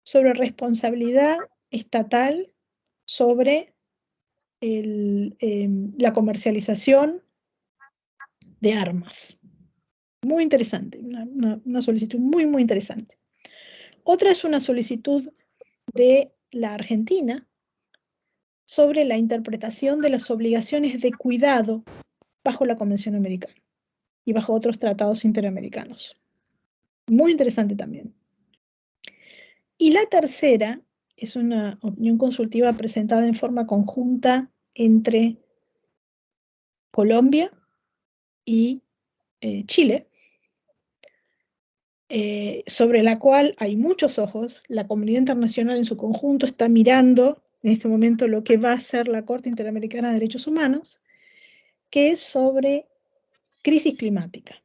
sobre responsabilidad estatal sobre la comercialización de armas. Muy interesante, una solicitud muy, muy interesante. Otra es una solicitud de la Argentina sobre la interpretación de las obligaciones de cuidado bajo la Convención Americana y bajo otros tratados interamericanos. Muy interesante también. Y la tercera es una opinión consultiva presentada en forma conjunta entre Colombia y Chile, sobre la cual hay muchos ojos. La comunidad internacional en su conjunto está mirando en este momento lo que va a hacer la Corte Interamericana de Derechos Humanos, que es sobre crisis climática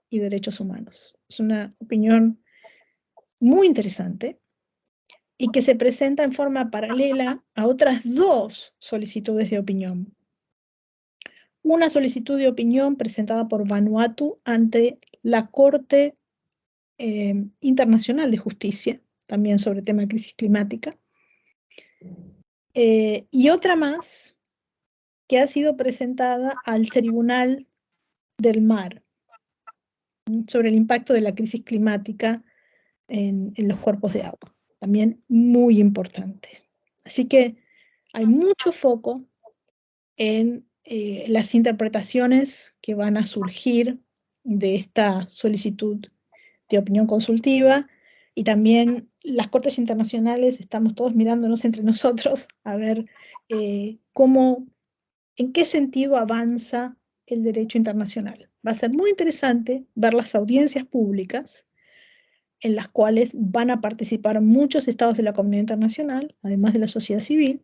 y derechos humanos. Es una opinión muy interesante y que se presenta en forma paralela a otras 2 solicitudes de opinión una solicitud de opinión presentada por Vanuatu ante la Corte Internacional de Justicia, también sobre tema de crisis climática, y otra más que ha sido presentada al Tribunal del Mar sobre el impacto de la crisis climática en los cuerpos de agua, también muy importante. Así que hay mucho foco en las interpretaciones que van a surgir de esta solicitud de opinión consultiva, y también las cortes internacionales, estamos todos mirándonos entre nosotros a ver en qué sentido avanza el derecho internacional. Va a ser muy interesante ver las audiencias públicas en las cuales van a participar muchos estados de la comunidad internacional, además de la sociedad civil,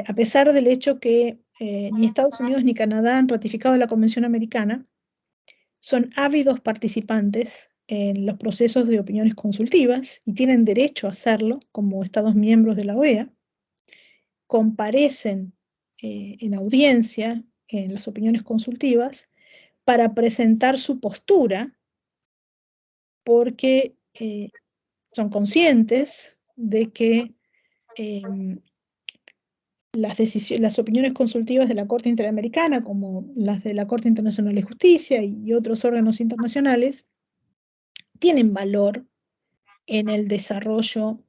a pesar del hecho que ni Estados Unidos ni Canadá han ratificado la Convención Americana, son ávidos participantes en los procesos de opiniones consultivas y tienen derecho a hacerlo como estados miembros de la OEA, comparecen en audiencia en las opiniones consultivas para presentar su postura porque son conscientes de que las opiniones consultivas de la Corte Interamericana, como las de la Corte Internacional de Justicia y otros órganos internacionales, tienen valor en el desarrollo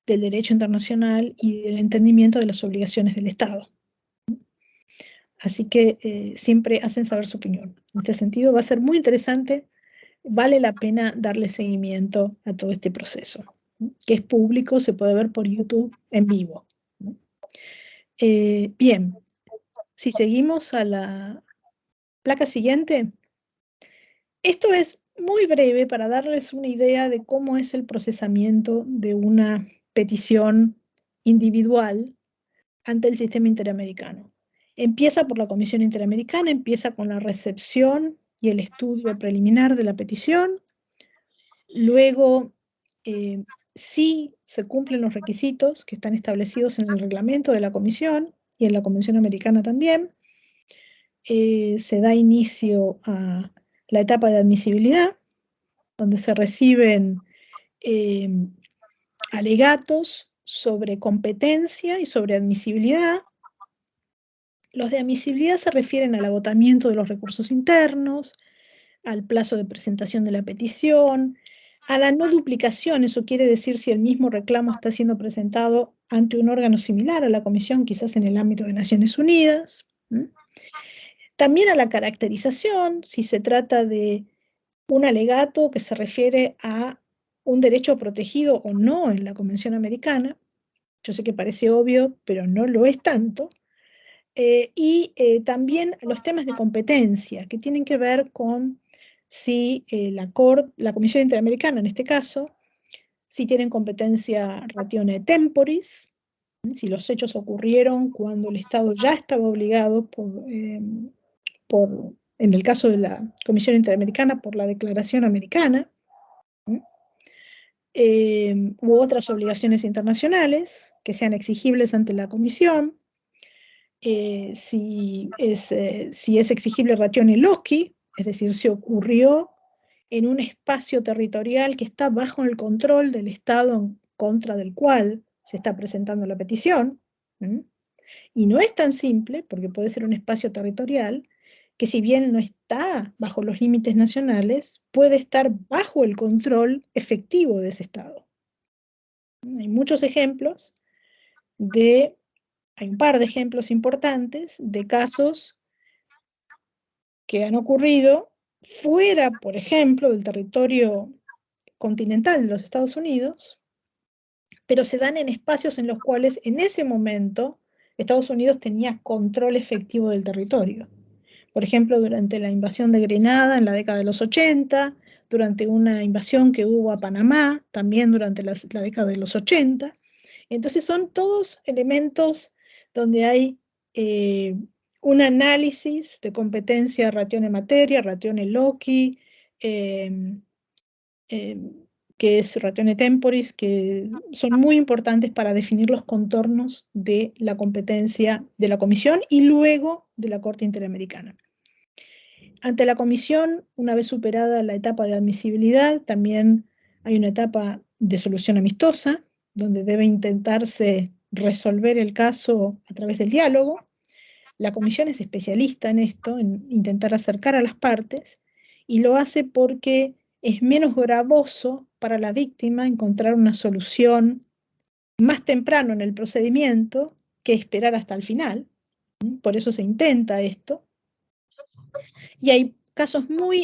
del derecho internacional y del entendimiento de las obligaciones del Estado. Así que siempre hacen saber su opinión. En este sentido va a ser muy interesante, vale la pena darle seguimiento a todo este proceso, que es público, se puede ver por YouTube en vivo. Bien, si seguimos a la placa siguiente, esto es muy breve para darles una idea de cómo es el procesamiento de una petición individual ante el sistema interamericano. Empieza por la Comisión Interamericana, empieza con la recepción y el estudio preliminar de la petición. Luego, si se cumplen los requisitos que están establecidos en el reglamento de la Comisión y en la Convención Americana también, se da inicio a la etapa de admisibilidad, donde se reciben alegatos sobre competencia y sobre admisibilidad. Los de admisibilidad se refieren al agotamiento de los recursos internos, al plazo de presentación de la petición, a la no duplicación, eso quiere decir si el mismo reclamo está siendo presentado ante un órgano similar a la Comisión, quizás en el ámbito de Naciones Unidas. También a la caracterización, si se trata de un alegato que se refiere a un derecho protegido o no en la Convención Americana. Yo sé que parece obvio, pero no lo es tanto. Y también los temas de competencia, que tienen que ver con si la Comisión Interamericana, en este caso, si tienen competencia ratione temporis, si los hechos ocurrieron cuando el Estado ya estaba obligado en el caso de la Comisión Interamericana, por la Declaración Americana, u otras obligaciones internacionales que sean exigibles ante la Comisión, si es exigible ratione loci, es decir, si ocurrió en un espacio territorial que está bajo el control del Estado en contra del cual se está presentando la petición. Y no es tan simple, porque puede ser un espacio territorial que, si bien no está bajo los límites nacionales, puede estar bajo el control efectivo de ese Estado. Hay muchos ejemplos hay un par de ejemplos importantes de casos que han ocurrido fuera, por ejemplo, del territorio continental de los Estados Unidos, pero se dan en espacios en los cuales en ese momento Estados Unidos tenía control efectivo del territorio. Por ejemplo, durante la invasión de Grenada en la década de los 80, durante una invasión que hubo a Panamá, también durante la década de los 80. Entonces son todos elementos donde hay un análisis de competencia ratione materia, ratione loci, que que es ratione temporis, que son muy importantes para definir los contornos de la competencia de la Comisión y luego de la Corte Interamericana. Ante la Comisión, una vez superada la etapa de admisibilidad, también hay una etapa de solución amistosa, donde debe intentarse resolver el caso a través del diálogo. La Comisión es especialista en esto, en intentar acercar a las partes, y lo hace porque es menos gravoso para la víctima encontrar una solución más temprano en el procedimiento que esperar hasta el final. Por eso se intenta esto. Y hay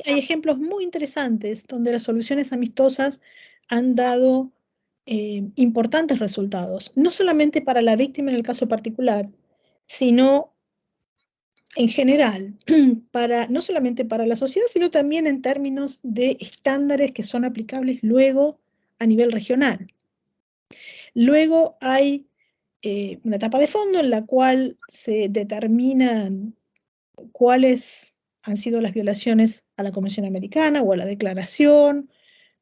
ejemplos muy interesantes donde las soluciones amistosas han dado importantes resultados, no solamente para la víctima en el caso particular, sino en general, no solamente para la sociedad, sino también en términos de estándares que son aplicables luego a nivel regional. Luego hay una etapa de fondo en la cual se determinan cuáles han sido las violaciones a la Convención Americana o a la Declaración,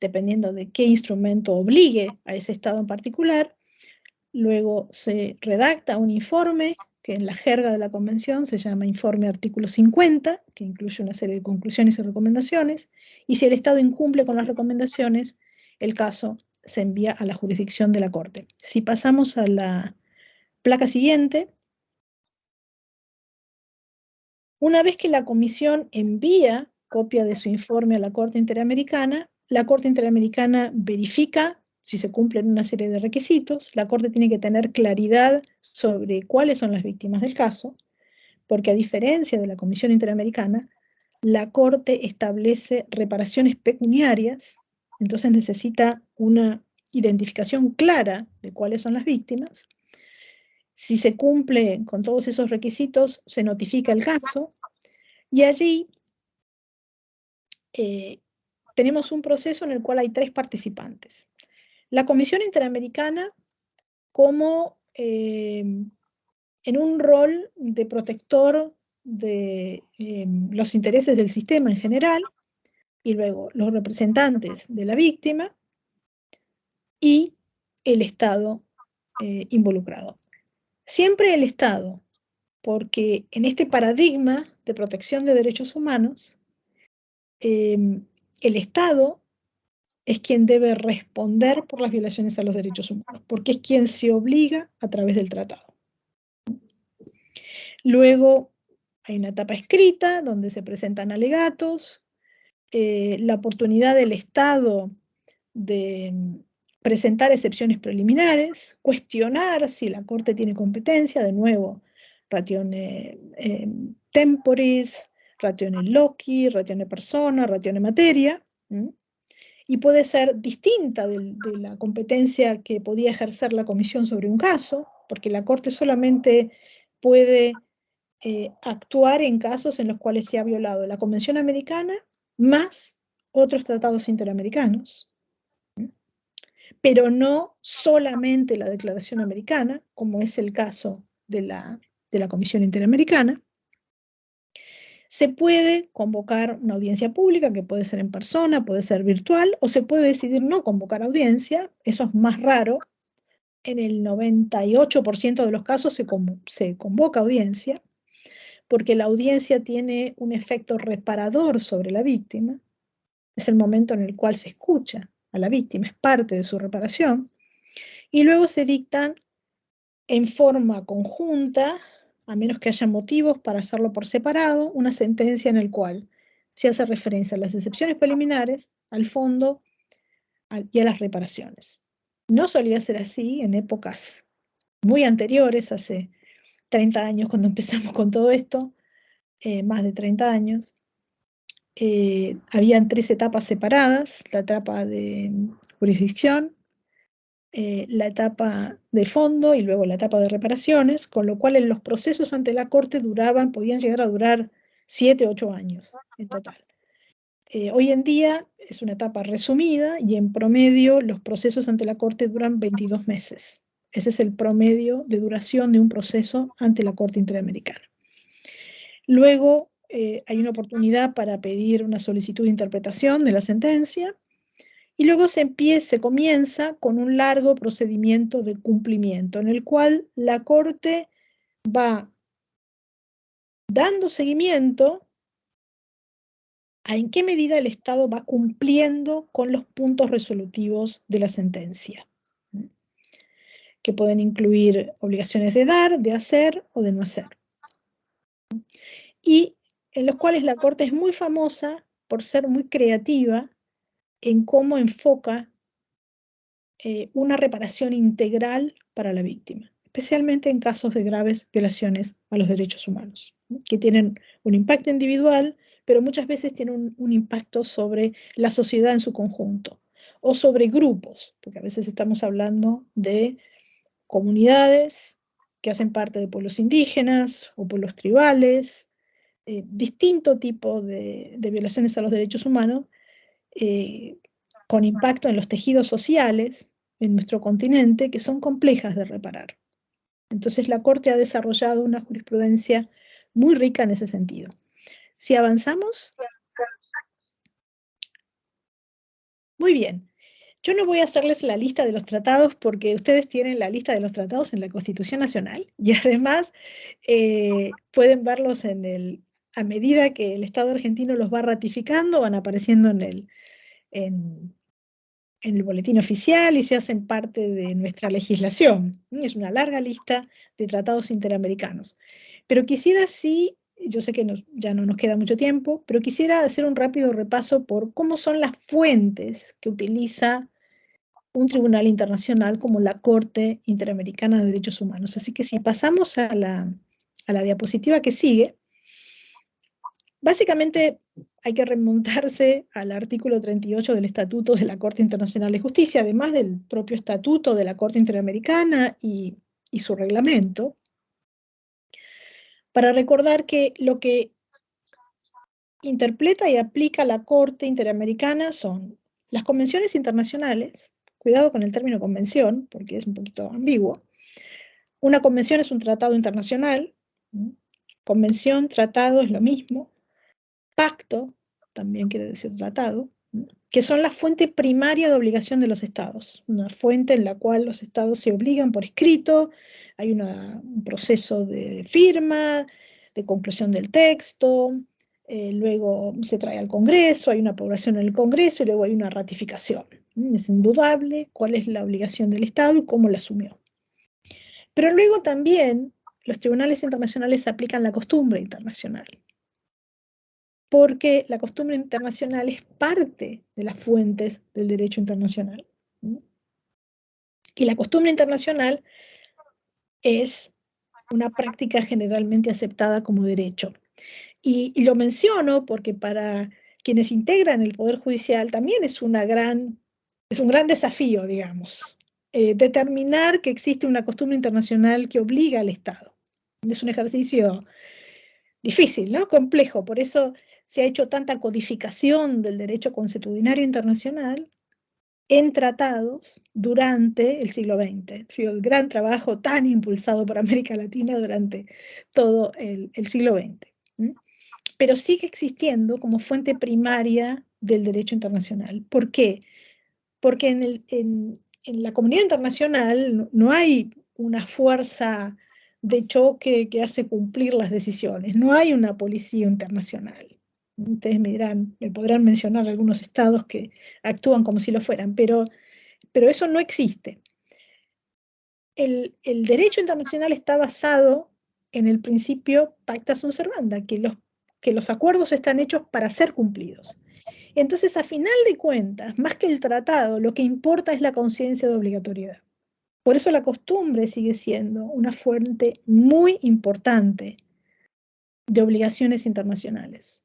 dependiendo de qué instrumento obligue a ese Estado en particular. Luego se redacta un informe que en la jerga de la Convención se llama Informe Artículo 50, que incluye una serie de conclusiones y recomendaciones, y si el Estado incumple con las recomendaciones, el caso se envía a la jurisdicción de la Corte. Si pasamos a la placa siguiente, una vez que la Comisión envía copia de su informe a la Corte Interamericana, la Corte Interamericana verifica si se cumplen una serie de requisitos. La Corte tiene que tener claridad sobre cuáles son las víctimas del caso, porque a diferencia de la Comisión Interamericana, la Corte establece reparaciones pecuniarias, entonces necesita una identificación clara de cuáles son las víctimas. Si se cumple con todos esos requisitos, se notifica el caso, y allí tenemos un proceso en el cual hay 3 participantes. La Comisión Interamericana como en un rol de protector de los intereses del sistema en general, y luego los representantes de la víctima y el Estado involucrado. Siempre el Estado, porque en este paradigma de protección de derechos humanos, el Estado es quien debe responder por las violaciones a los derechos humanos, porque es quien se obliga a través del tratado. Luego hay una etapa escrita donde se presentan alegatos, la oportunidad del Estado de presentar excepciones preliminares, cuestionar si la Corte tiene competencia, de nuevo, ratione temporis, ratione loci, ratione persona, ratione materia, y puede ser distinta de la competencia que podía ejercer la Comisión sobre un caso, porque la Corte solamente puede actuar en casos en los cuales se ha violado la Convención Americana más otros tratados interamericanos, pero no solamente la Declaración Americana, como es el caso de la Comisión Interamericana. Se puede convocar una audiencia pública, que puede ser en persona, puede ser virtual, o se puede decidir no convocar audiencia, eso es más raro. En el 98% de los casos se convoca audiencia, porque la audiencia tiene un efecto reparador sobre la víctima. Es el momento en el cual se escucha a la víctima, es parte de su reparación, y luego se dictan en forma conjunta, a menos que haya motivos para hacerlo por separado, una sentencia en la cual se hace referencia a las excepciones preliminares, al fondo y a las reparaciones. No solía ser así en épocas muy anteriores, hace 30 años cuando empezamos con todo esto, más de 30 años. Habían 3 etapas separadas: la etapa de jurisdicción, la etapa de fondo y luego la etapa de reparaciones, con lo cual en los procesos ante la Corte podían llegar a durar 7, 8 años en total. Hoy en día es una etapa resumida y en promedio los procesos ante la Corte duran 22 meses. Ese es el promedio de duración de un proceso ante la Corte Interamericana. Luego hay una oportunidad para pedir una solicitud de interpretación de la sentencia, Y luego se comienza con un largo procedimiento de cumplimiento, en el cual la Corte va dando seguimiento a en qué medida el Estado va cumpliendo con los puntos resolutivos de la sentencia, que pueden incluir obligaciones de dar, de hacer o de no hacer. Y en los cuales la Corte es muy famosa por ser muy creativa en cómo enfoca una reparación integral para la víctima, especialmente en casos de graves violaciones a los derechos humanos, que tienen un impacto individual, pero muchas veces tienen un impacto sobre la sociedad en su conjunto, o sobre grupos, porque a veces estamos hablando de comunidades que hacen parte de pueblos indígenas o pueblos tribales, distinto tipo de violaciones a los derechos humanos, con impacto en los tejidos sociales en nuestro continente, que son complejas de reparar. Entonces la Corte ha desarrollado una jurisprudencia muy rica en ese sentido. Si avanzamos. Muy bien. Yo no voy a hacerles la lista de los tratados porque ustedes tienen la lista de los tratados en la Constitución Nacional y además pueden verlos a medida que el Estado argentino los va ratificando, van apareciendo en el boletín oficial y se hacen parte de nuestra legislación. Es una larga lista de tratados interamericanos. Pero quisiera sí, yo sé que ya no nos queda mucho tiempo, pero quisiera hacer un rápido repaso por cómo son las fuentes que utiliza un tribunal internacional como la Corte Interamericana de Derechos Humanos. Así que si pasamos a la diapositiva que sigue, básicamente hay que remontarse al artículo 38 del Estatuto de la Corte Internacional de Justicia, además del propio Estatuto de la Corte Interamericana y su reglamento, para recordar que lo que interpreta y aplica la Corte Interamericana son las convenciones internacionales. Cuidado con el término convención, porque es un poquito ambiguo. Una convención es un tratado internacional. Convención, tratado es lo mismo. Pacto también quiere decir tratado, que son la fuente primaria de obligación de los estados. Una fuente en la cual los estados se obligan por escrito, hay un proceso de firma, de conclusión del texto, luego se trae al Congreso, hay una aprobación en el Congreso y luego hay una ratificación. Es indudable cuál es la obligación del Estado y cómo la asumió. Pero luego también los tribunales internacionales aplican la costumbre internacional, porque la costumbre internacional es parte de las fuentes del derecho internacional. Y la costumbre internacional es una práctica generalmente aceptada como derecho. Y lo menciono porque para quienes integran el Poder Judicial también es un gran desafío, digamos, determinar que existe una costumbre internacional que obliga al Estado. Es un ejercicio difícil, ¿no? Complejo. Por eso se ha hecho tanta codificación del derecho consuetudinario internacional en tratados durante el siglo XX. Ha sido el gran trabajo tan impulsado por América Latina durante todo el siglo XX. Pero sigue existiendo como fuente primaria del derecho internacional. ¿Por qué? Porque en la comunidad internacional no hay una fuerza de choque que hace cumplir las decisiones, no hay una policía internacional. Ustedes me podrán mencionar algunos estados que actúan como si lo fueran, pero eso no existe. El derecho internacional está basado en el principio pacta sunt servanda, que los acuerdos están hechos para ser cumplidos. Entonces, a final de cuentas, más que el tratado, lo que importa es la conciencia de obligatoriedad. Por eso la costumbre sigue siendo una fuente muy importante de obligaciones internacionales.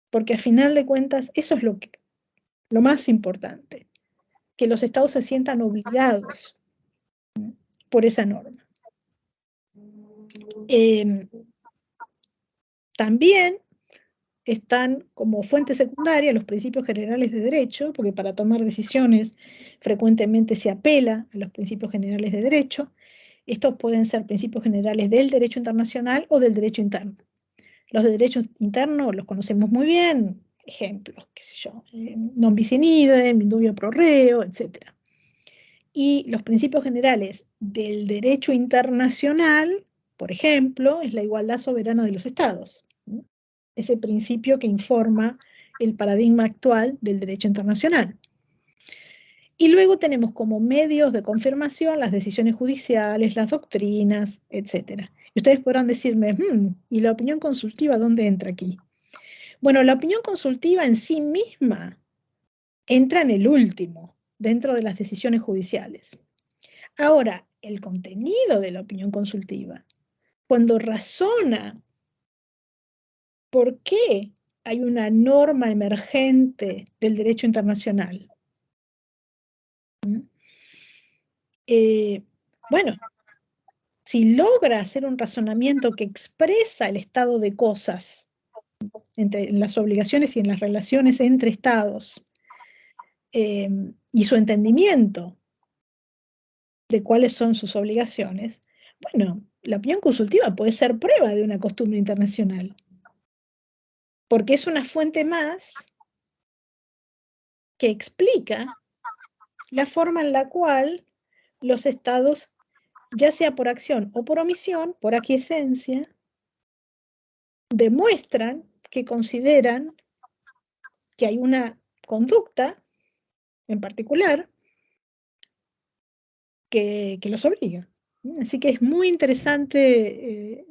Porque a final de cuentas, eso es lo más importante, que los estados se sientan obligados por esa norma. También están como fuente secundaria los principios generales de derecho, porque para tomar decisiones frecuentemente se apela a los principios generales de derecho. Estos pueden ser principios generales del derecho internacional o del derecho interno. Los de derecho interno los conocemos muy bien, ejemplos, qué sé yo, non bis in idem, indubio pro reo, etc. Y los principios generales del derecho internacional, por ejemplo, es la igualdad soberana de los estados. Ese principio que informa el paradigma actual del derecho internacional. Y luego tenemos como medios de confirmación las decisiones judiciales, las doctrinas, etc. Y ustedes podrán decirme, ¿y la opinión consultiva dónde entra aquí? Bueno, la opinión consultiva en sí misma entra en el último, dentro de las decisiones judiciales. Ahora, el contenido de la opinión consultiva, cuando razona por qué hay una norma emergente del derecho internacional. Bueno, si logra hacer un razonamiento que expresa el estado de cosas en las obligaciones y en las relaciones entre estados, y su entendimiento de cuáles son sus obligaciones, bueno, la opinión consultiva puede ser prueba de una costumbre internacional, porque es una fuente más que explica la forma en la cual los estados, ya sea por acción o por omisión, por aquiescencia, demuestran que consideran que hay una conducta en particular que los obliga. Así que es muy interesante.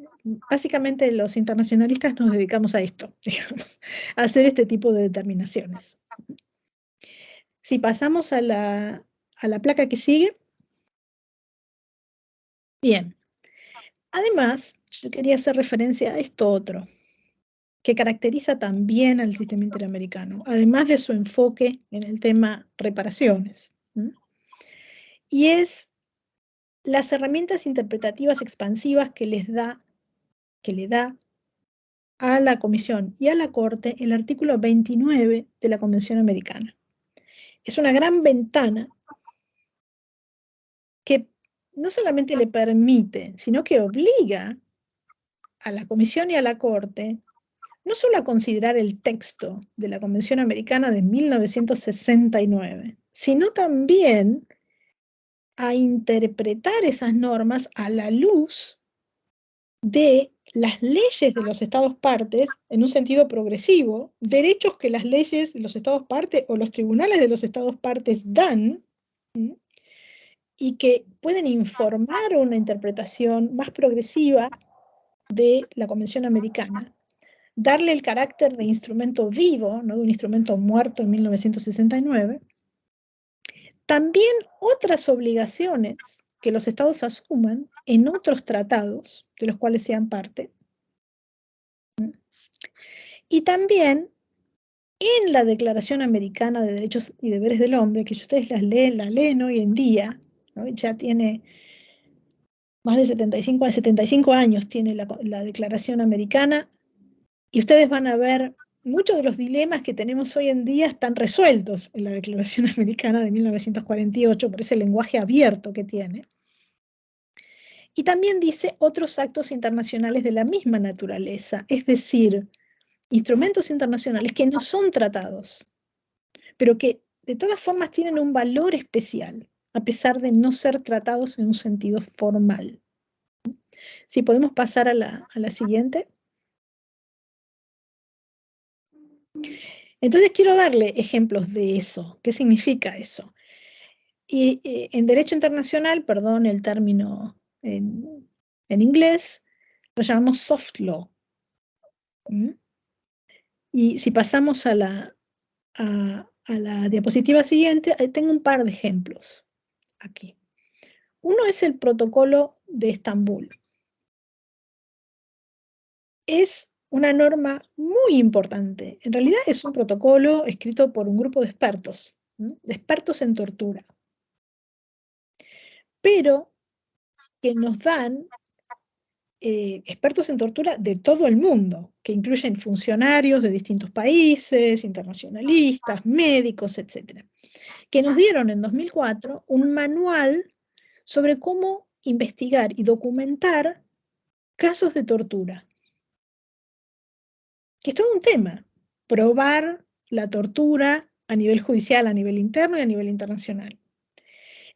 Básicamente los internacionalistas nos dedicamos a esto, digamos, a hacer este tipo de determinaciones. Si pasamos a la placa que sigue. Bien. Además, yo quería hacer referencia a esto otro, que caracteriza también al sistema interamericano, además de su enfoque en el tema reparaciones. Y es las herramientas interpretativas expansivas que le da a la Comisión y a la Corte el artículo 29 de la Convención Americana. Es una gran ventana que no solamente le permite, sino que obliga a la Comisión y a la Corte no solo a considerar el texto de la Convención Americana de 1969, sino también a interpretar esas normas a la luz de las leyes de los estados partes en un sentido progresivo, derechos que las leyes de los estados partes o los tribunales de los estados partes dan, y que pueden informar una interpretación más progresiva de la Convención Americana, darle el carácter de instrumento vivo, no de un instrumento muerto en 1969, también otras obligaciones que los estados asuman en otros tratados de los cuales sean parte, y también en la Declaración Americana de Derechos y Deberes del Hombre, que si ustedes la leen hoy en día, ¿no? Ya tiene más de 75 años tiene la Declaración Americana, y ustedes van a ver muchos de los dilemas que tenemos hoy en día están resueltos en la Declaración Americana de 1948 por ese lenguaje abierto que tiene. Y también dice otros actos internacionales de la misma naturaleza, es decir, instrumentos internacionales que no son tratados, pero que de todas formas tienen un valor especial, a pesar de no ser tratados en un sentido formal. Si podemos pasar a la siguiente. Entonces quiero darle ejemplos de eso. ¿Qué significa eso? Y en derecho internacional, perdón el término en inglés, lo llamamos soft law. Y si pasamos a la diapositiva siguiente, tengo un par de ejemplos aquí. Uno es el protocolo de Estambul. Es una norma muy importante. En realidad es un protocolo escrito por un grupo de expertos en tortura, pero que nos dan expertos en tortura de todo el mundo, que incluyen funcionarios de distintos países, internacionalistas, médicos, etc., que nos dieron en 2004 un manual sobre cómo investigar y documentar casos de tortura, que es todo un tema. probar la tortura a nivel judicial, a nivel interno y a nivel internacional.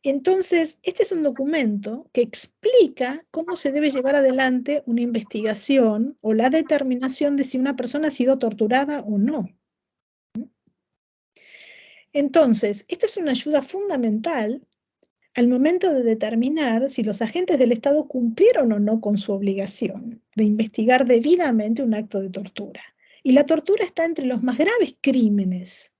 Entonces, este es un documento que explica cómo se debe llevar adelante una investigación o la determinación de si una persona ha sido torturada o no. Entonces, esta es una ayuda fundamental al momento de determinar si los agentes del Estado cumplieron o no con su obligación de investigar debidamente un acto de tortura. Y la tortura está entre los más graves crímenes,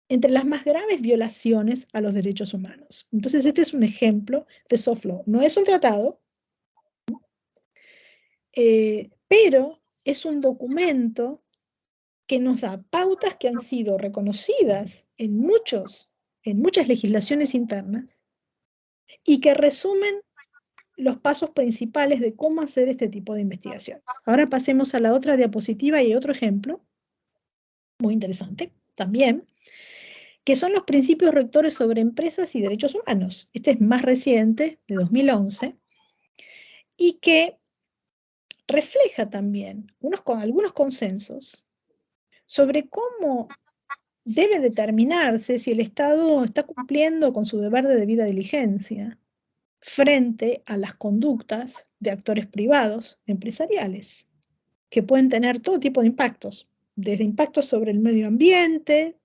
entre las más graves violaciones a los derechos humanos. Entonces, este es un ejemplo de soft law. No es un tratado, pero es un documento que nos da pautas que han sido reconocidas en muchas legislaciones internas y que resumen los pasos principales de cómo hacer este tipo de investigaciones. Ahora pasemos a la otra diapositiva y hay otro ejemplo muy interesante también, que son los principios rectores sobre empresas y derechos humanos. Este es más reciente, de 2011, y que refleja también algunos consensos sobre cómo debe determinarse si el Estado está cumpliendo con su deber de debida diligencia frente a las conductas de actores privados, empresariales, que pueden tener todo tipo de impactos, desde impactos sobre el medio ambiente,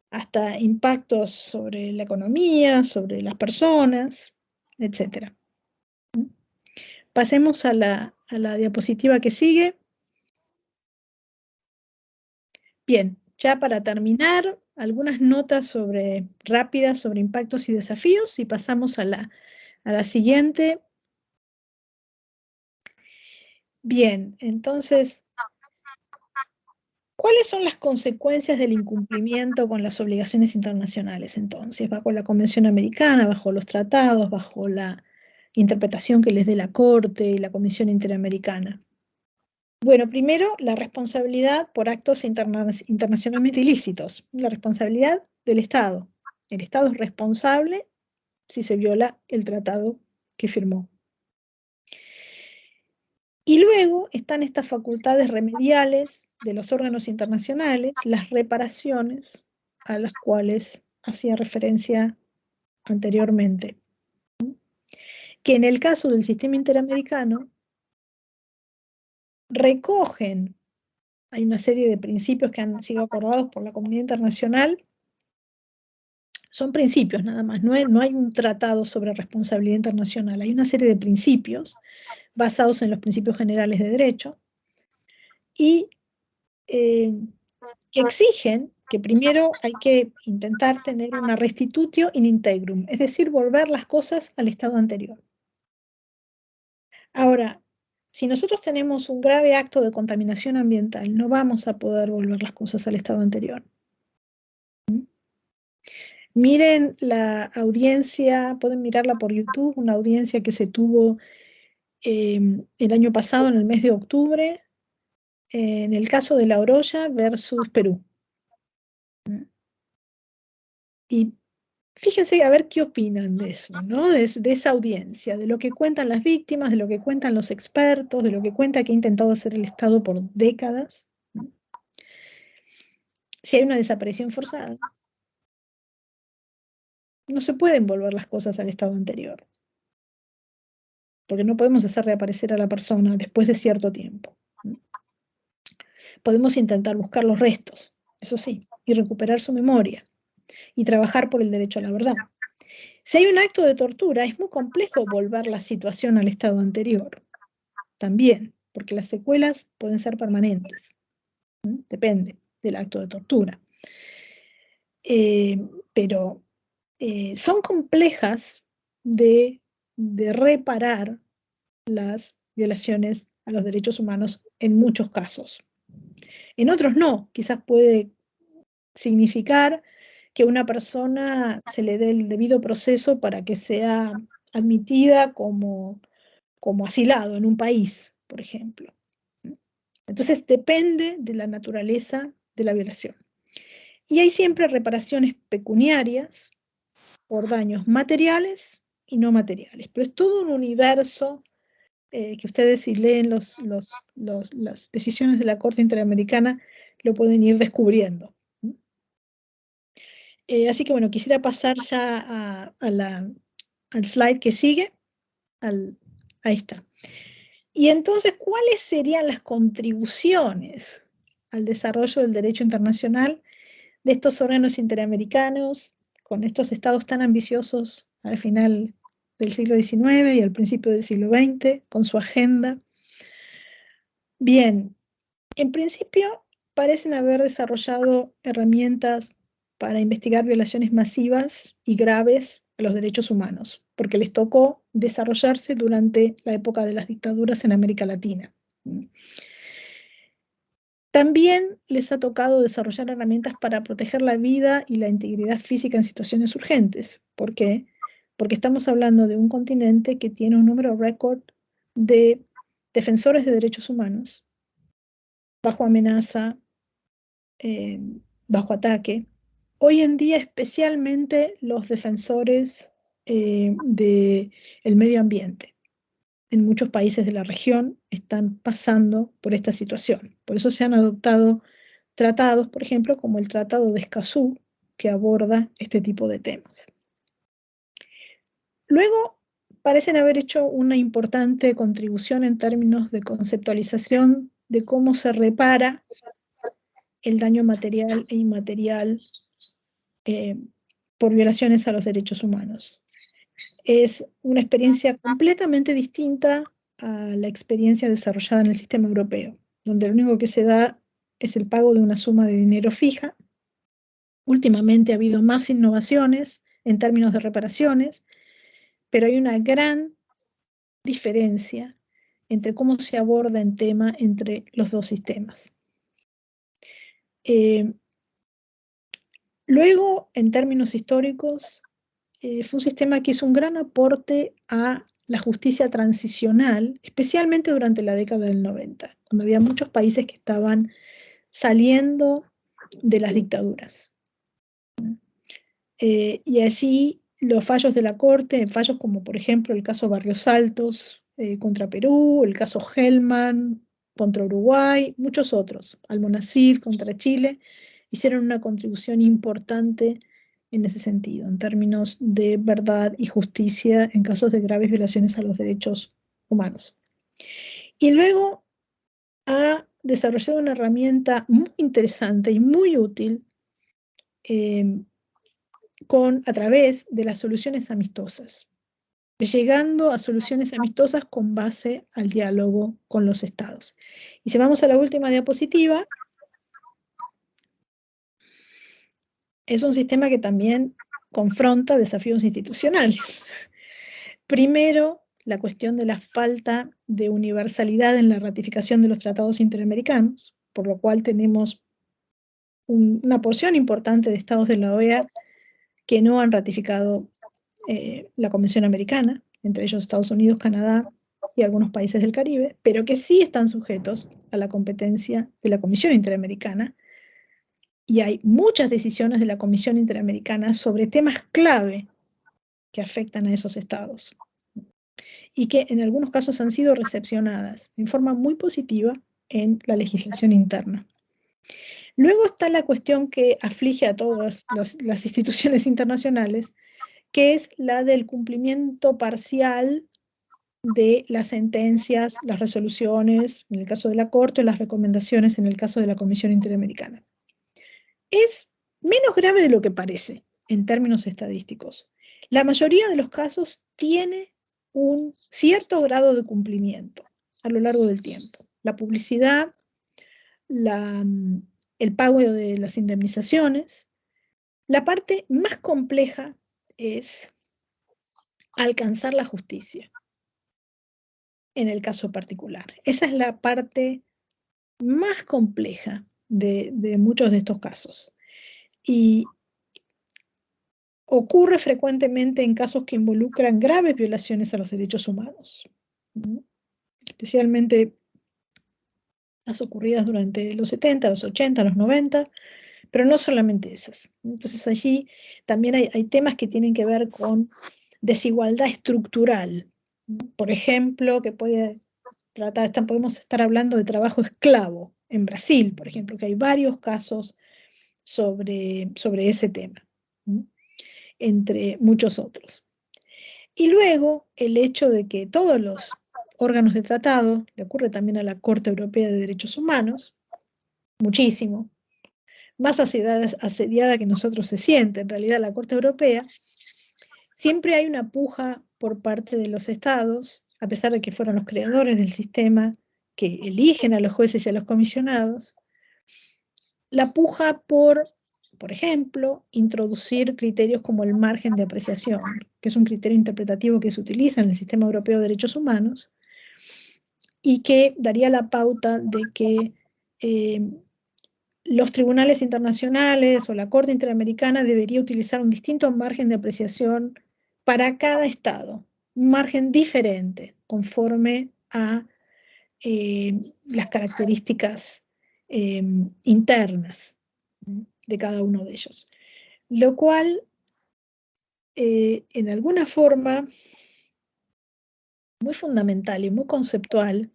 hasta impactos sobre la economía, sobre las personas, etc. Pasemos a la diapositiva que sigue. Bien, ya para terminar, algunas notas rápidas sobre impactos y desafíos y pasamos a la siguiente. Bien, entonces, ¿cuáles son las consecuencias del incumplimiento con las obligaciones internacionales entonces? Bajo la Convención Americana, bajo los tratados, bajo la interpretación que les dé la Corte y la Comisión Interamericana. Bueno, primero, la responsabilidad por actos internacionalmente ilícitos, la responsabilidad del Estado. El Estado es responsable si se viola el tratado que firmó. Y luego están estas facultades remediales de los órganos internacionales, las reparaciones a las cuales hacía referencia anteriormente, que en el caso del sistema interamericano recogen, hay una serie de principios que han sido acordados por la comunidad internacional, son principios nada más, no hay un tratado sobre responsabilidad internacional, hay una serie de principios basados en los principios generales de derecho y que exigen que primero hay que intentar tener una restitutio in integrum, es decir, volver las cosas al estado anterior. Ahora, si nosotros tenemos un grave acto de contaminación ambiental, no vamos a poder volver las cosas al estado anterior. Miren la audiencia, pueden mirarla por YouTube, una audiencia que se tuvo el año pasado, en el mes de octubre, en el caso de La Oroya versus Perú. Y fíjense a ver qué opinan de eso, ¿no? De esa audiencia, de lo que cuentan las víctimas, de lo que cuentan los expertos, de lo que cuenta que ha intentado hacer el Estado por décadas. Si hay una desaparición forzada, no se pueden volver las cosas al estado anterior, porque no podemos hacer reaparecer a la persona después de cierto tiempo. Podemos intentar buscar los restos, eso sí, y recuperar su memoria, y trabajar por el derecho a la verdad. Si hay un acto de tortura, es muy complejo volver la situación al estado anterior, también, porque las secuelas pueden ser permanentes. Depende del acto de tortura. Pero son complejas de reparar las violaciones a los derechos humanos en muchos casos. En otros no, quizás puede significar que a una persona se le dé el debido proceso para que sea admitida como asilado en un país, por ejemplo. Entonces depende de la naturaleza de la violación. Y hay siempre reparaciones pecuniarias por daños materiales y no materiales, pero es todo un universo que ustedes si leen las decisiones de la Corte Interamericana lo pueden ir descubriendo. Así que bueno, quisiera pasar ya al slide que sigue. Ahí está. Y entonces, ¿cuáles serían las contribuciones al desarrollo del derecho internacional de estos órganos interamericanos, con estos estados tan ambiciosos al final del siglo XIX y al principio del siglo XX, con su agenda? Bien, en principio parecen haber desarrollado herramientas para investigar violaciones masivas y graves a los derechos humanos, porque les tocó desarrollarse durante la época de las dictaduras en América Latina. También les ha tocado desarrollar herramientas para proteger la vida y la integridad física en situaciones urgentes. ¿Por qué? Porque estamos hablando de un continente que tiene un número récord de defensores de derechos humanos bajo amenaza, bajo ataque. Hoy en día, especialmente los defensores del medio ambiente en muchos países de la región están pasando por esta situación. Por eso se han adoptado tratados, por ejemplo, como el Tratado de Escazú, que aborda este tipo de temas. Luego, parecen haber hecho una importante contribución en términos de conceptualización de cómo se repara el daño material e inmaterial por violaciones a los derechos humanos. Es una experiencia completamente distinta a la experiencia desarrollada en el sistema europeo, donde lo único que se da es el pago de una suma de dinero fija. Últimamente ha habido más innovaciones en términos de reparaciones, pero hay una gran diferencia entre cómo se aborda el tema entre los dos sistemas. Luego, en términos históricos, fue un sistema que hizo un gran aporte a la justicia transicional, especialmente durante la década del 90, cuando había muchos países que estaban saliendo de las dictaduras. Y allí los fallos de la Corte, fallos como por ejemplo el caso Barrios Altos contra Perú, el caso Hellman contra Uruguay, muchos otros, Almonacid contra Chile, hicieron una contribución importante en ese sentido, en términos de verdad y justicia en casos de graves violaciones a los derechos humanos. Y luego ha desarrollado una herramienta muy interesante y muy útil a través de las soluciones amistosas, llegando a soluciones amistosas con base al diálogo con los estados. Y si vamos a la última diapositiva, es un sistema que también confronta desafíos institucionales. Primero, la cuestión de la falta de universalidad en la ratificación de los tratados interamericanos, por lo cual tenemos una porción importante de estados de la OEA que no han ratificado la Convención Americana, entre ellos Estados Unidos, Canadá y algunos países del Caribe, pero que sí están sujetos a la competencia de la Comisión Interamericana. Y hay muchas decisiones de la Comisión Interamericana sobre temas clave que afectan a esos estados y que en algunos casos han sido recepcionadas en forma muy positiva en la legislación interna. Luego está la cuestión que aflige a todas las instituciones internacionales, que es la del cumplimiento parcial de las sentencias, las resoluciones, en el caso de la Corte, las recomendaciones en el caso de la Comisión Interamericana. Es menos grave de lo que parece en términos estadísticos. La mayoría de los casos tiene un cierto grado de cumplimiento a lo largo del tiempo. La publicidad, el pago de las indemnizaciones. La parte más compleja es alcanzar la justicia en el caso particular. Esa es la parte más compleja de muchos de estos casos. Y ocurre frecuentemente en casos que involucran graves violaciones a los derechos humanos, especialmente las ocurridas durante los 70, los 80, los 90, pero no solamente esas. Entonces allí también hay temas que tienen que ver con desigualdad estructural Por ejemplo, que podemos estar hablando de trabajo esclavo en Brasil, por ejemplo, que hay varios casos sobre ese tema, entre muchos otros. Y luego el hecho de que todos los órganos de tratado, le ocurre también a la Corte Europea de Derechos Humanos, muchísimo, más asediada que nosotros se siente, en realidad la Corte Europea, siempre hay una puja por parte de los estados, a pesar de que fueron los creadores del sistema, que eligen a los jueces y a los comisionados, la puja por ejemplo, introducir criterios como el margen de apreciación, que es un criterio interpretativo que se utiliza en el Sistema Europeo de Derechos Humanos, y que daría la pauta de que los tribunales internacionales o la Corte Interamericana debería utilizar un distinto margen de apreciación para cada estado, un margen diferente conforme a las características internas de cada uno de ellos. Lo cual, en alguna forma, muy fundamental y muy conceptual,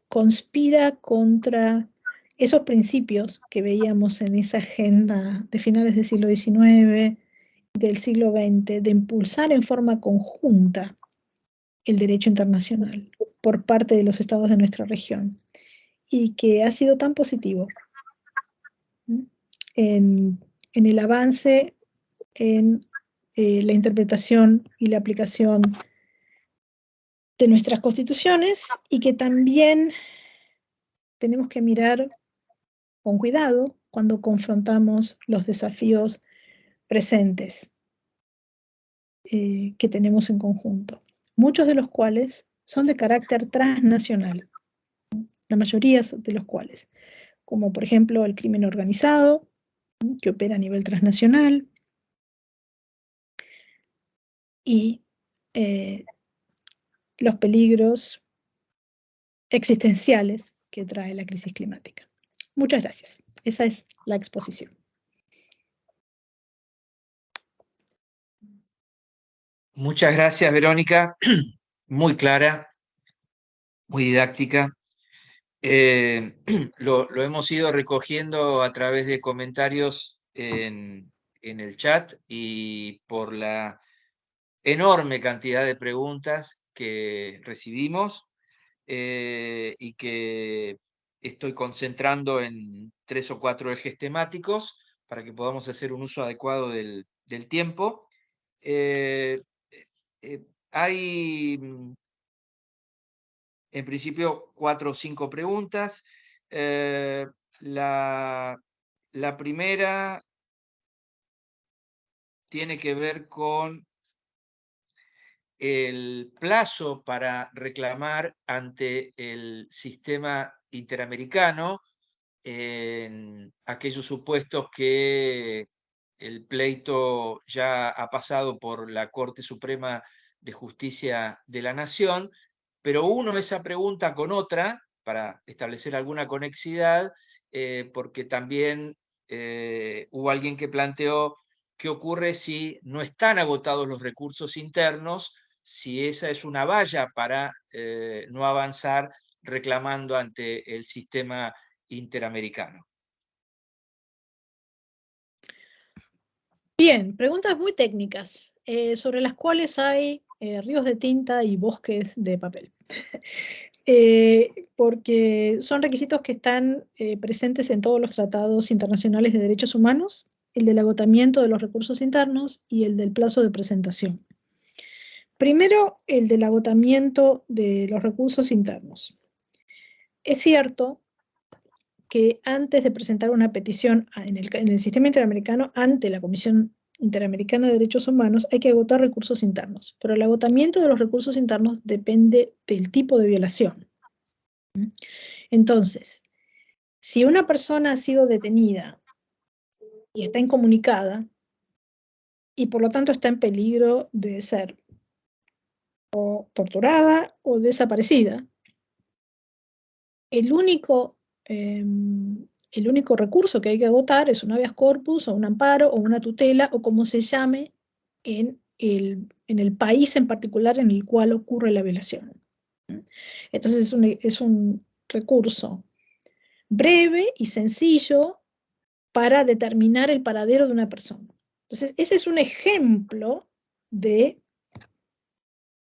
conspira contra esos principios que veíamos en esa agenda de finales del siglo XIX y del siglo XX, de impulsar en forma conjunta el derecho internacional por parte de los estados de nuestra región, y que ha sido tan positivo en el avance en la interpretación y la aplicación de nuestras constituciones, y que también tenemos que mirar con cuidado cuando confrontamos los desafíos presentes que tenemos en conjunto, muchos de los cuales son de carácter transnacional, la mayoría de los cuales, como por ejemplo el crimen organizado, que opera a nivel transnacional, y los peligros existenciales que trae la crisis climática. Muchas gracias. Esa es la exposición.
Muchas gracias, Verónica. Muy clara, muy didáctica. Lo hemos ido recogiendo a través de comentarios en el chat y por la enorme cantidad de preguntas que recibimos y que estoy concentrando en 3 o 4 ejes temáticos para que podamos hacer un uso adecuado del tiempo. Hay en principio 4 o 5 preguntas. La primera tiene que ver con el plazo para reclamar ante el sistema interamericano en aquellos supuestos que el pleito ya ha pasado por la Corte Suprema de Justicia de la Nación, pero uno esa pregunta con otra para establecer alguna conexidad, porque también hubo alguien que planteó qué ocurre si no están agotados los recursos internos, si esa es una valla para no avanzar reclamando ante el sistema interamericano.
Bien, preguntas muy técnicas, sobre las cuales hay ríos de tinta y bosques de papel. Porque son requisitos que están presentes en todos los tratados internacionales de derechos humanos, el del agotamiento de los recursos internos y el del plazo de presentación. Primero, el del agotamiento de los recursos internos. Es cierto que antes de presentar una petición en el sistema interamericano ante la Comisión Interamericana de Derechos Humanos hay que agotar recursos internos, pero el agotamiento de los recursos internos depende del tipo de violación. Entonces, si una persona ha sido detenida y está incomunicada y por lo tanto está en peligro de ser o torturada o desaparecida, el único recurso que hay que agotar es un habeas corpus o un amparo o una tutela o como se llame en el en el país en particular en el cual ocurre la violación. Entonces es un recurso breve y sencillo para determinar el paradero de una persona. Entonces, ese es un ejemplo de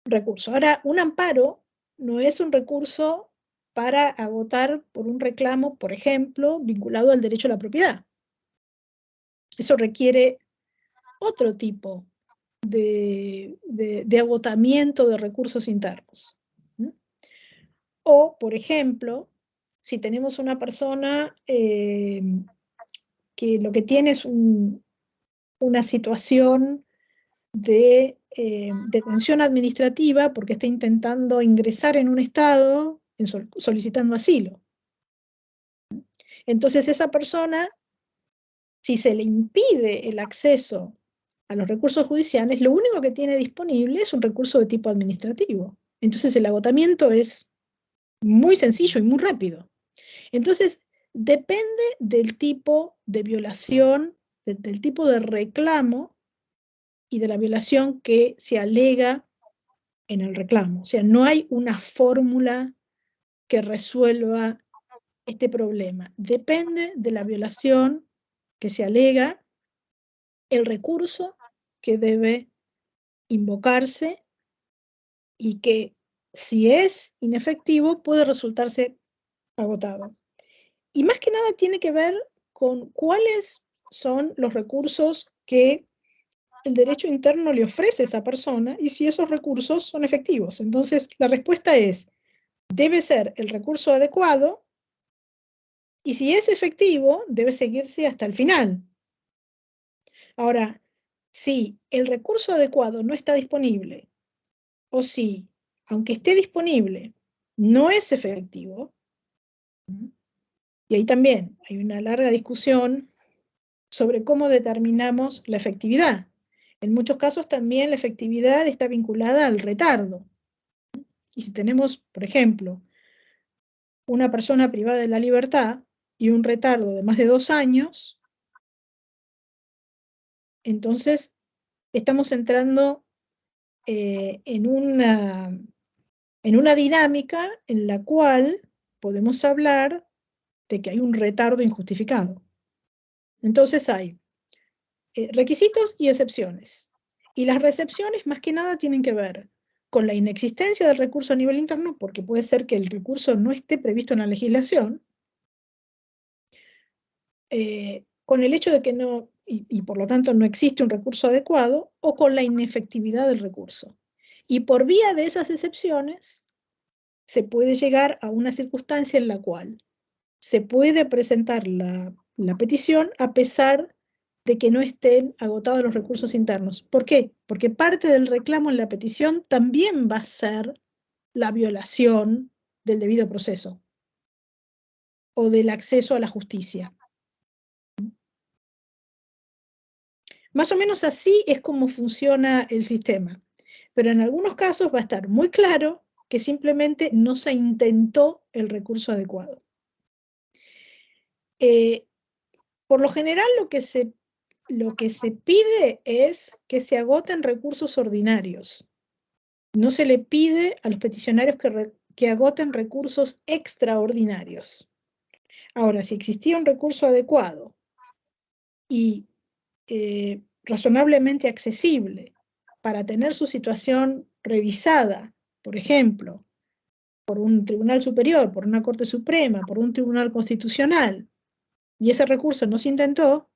recurso. Ahora, un amparo no es un recurso para agotar por un reclamo, por ejemplo, vinculado al derecho a la propiedad. Eso requiere otro tipo de agotamiento de recursos internos. O, por ejemplo, si tenemos una persona que lo que tiene es una situación de detención administrativa porque está intentando ingresar en un estado solicitando asilo. Entonces esa persona, si se le impide el acceso a los recursos judiciales, lo único que tiene disponible es un recurso de tipo administrativo. Entonces el agotamiento es muy sencillo y muy rápido. Entonces depende del tipo de violación, del tipo de reclamo y de la violación que se alega en el reclamo. O sea, no hay una fórmula que resuelva este problema. Depende de la violación que se alega, el recurso que debe invocarse y que, si es inefectivo, puede resultarse agotado. Y más que nada tiene que ver con cuáles son los recursos que el derecho interno le ofrece a esa persona y si esos recursos son efectivos. Entonces, la respuesta es, debe ser el recurso adecuado y si es efectivo, debe seguirse hasta el final. Ahora, si el recurso adecuado no está disponible o si, aunque esté disponible, no es efectivo, y ahí también hay una larga discusión sobre cómo determinamos la efectividad. En muchos casos también la efectividad está vinculada al retardo. Y si tenemos, por ejemplo, una persona privada de la libertad y un retardo de más de 2 años, entonces estamos entrando en una dinámica en la cual podemos hablar de que hay un retardo injustificado. Entonces hay requisitos y excepciones. Y las recepciones más que nada tienen que ver con la inexistencia del recurso a nivel interno, porque puede ser que el recurso no esté previsto en la legislación, con el hecho de que no, y por lo tanto no existe un recurso adecuado, o con la inefectividad del recurso. Y por vía de esas excepciones, se puede llegar a una circunstancia en la cual se puede presentar la petición a pesar de que no estén agotados los recursos internos. ¿Por qué? Porque parte del reclamo en la petición también va a ser la violación del debido proceso o del acceso a la justicia. Más o menos así es como funciona el sistema. Pero en algunos casos va a estar muy claro que simplemente no se intentó el recurso adecuado. Por lo general lo que se pide es que se agoten recursos ordinarios. No se le pide a los peticionarios que agoten recursos extraordinarios. Ahora, si existía un recurso adecuado y razonablemente accesible para tener su situación revisada, por ejemplo, por un tribunal superior, por una Corte Suprema, por un tribunal constitucional, y ese recurso no se intentó,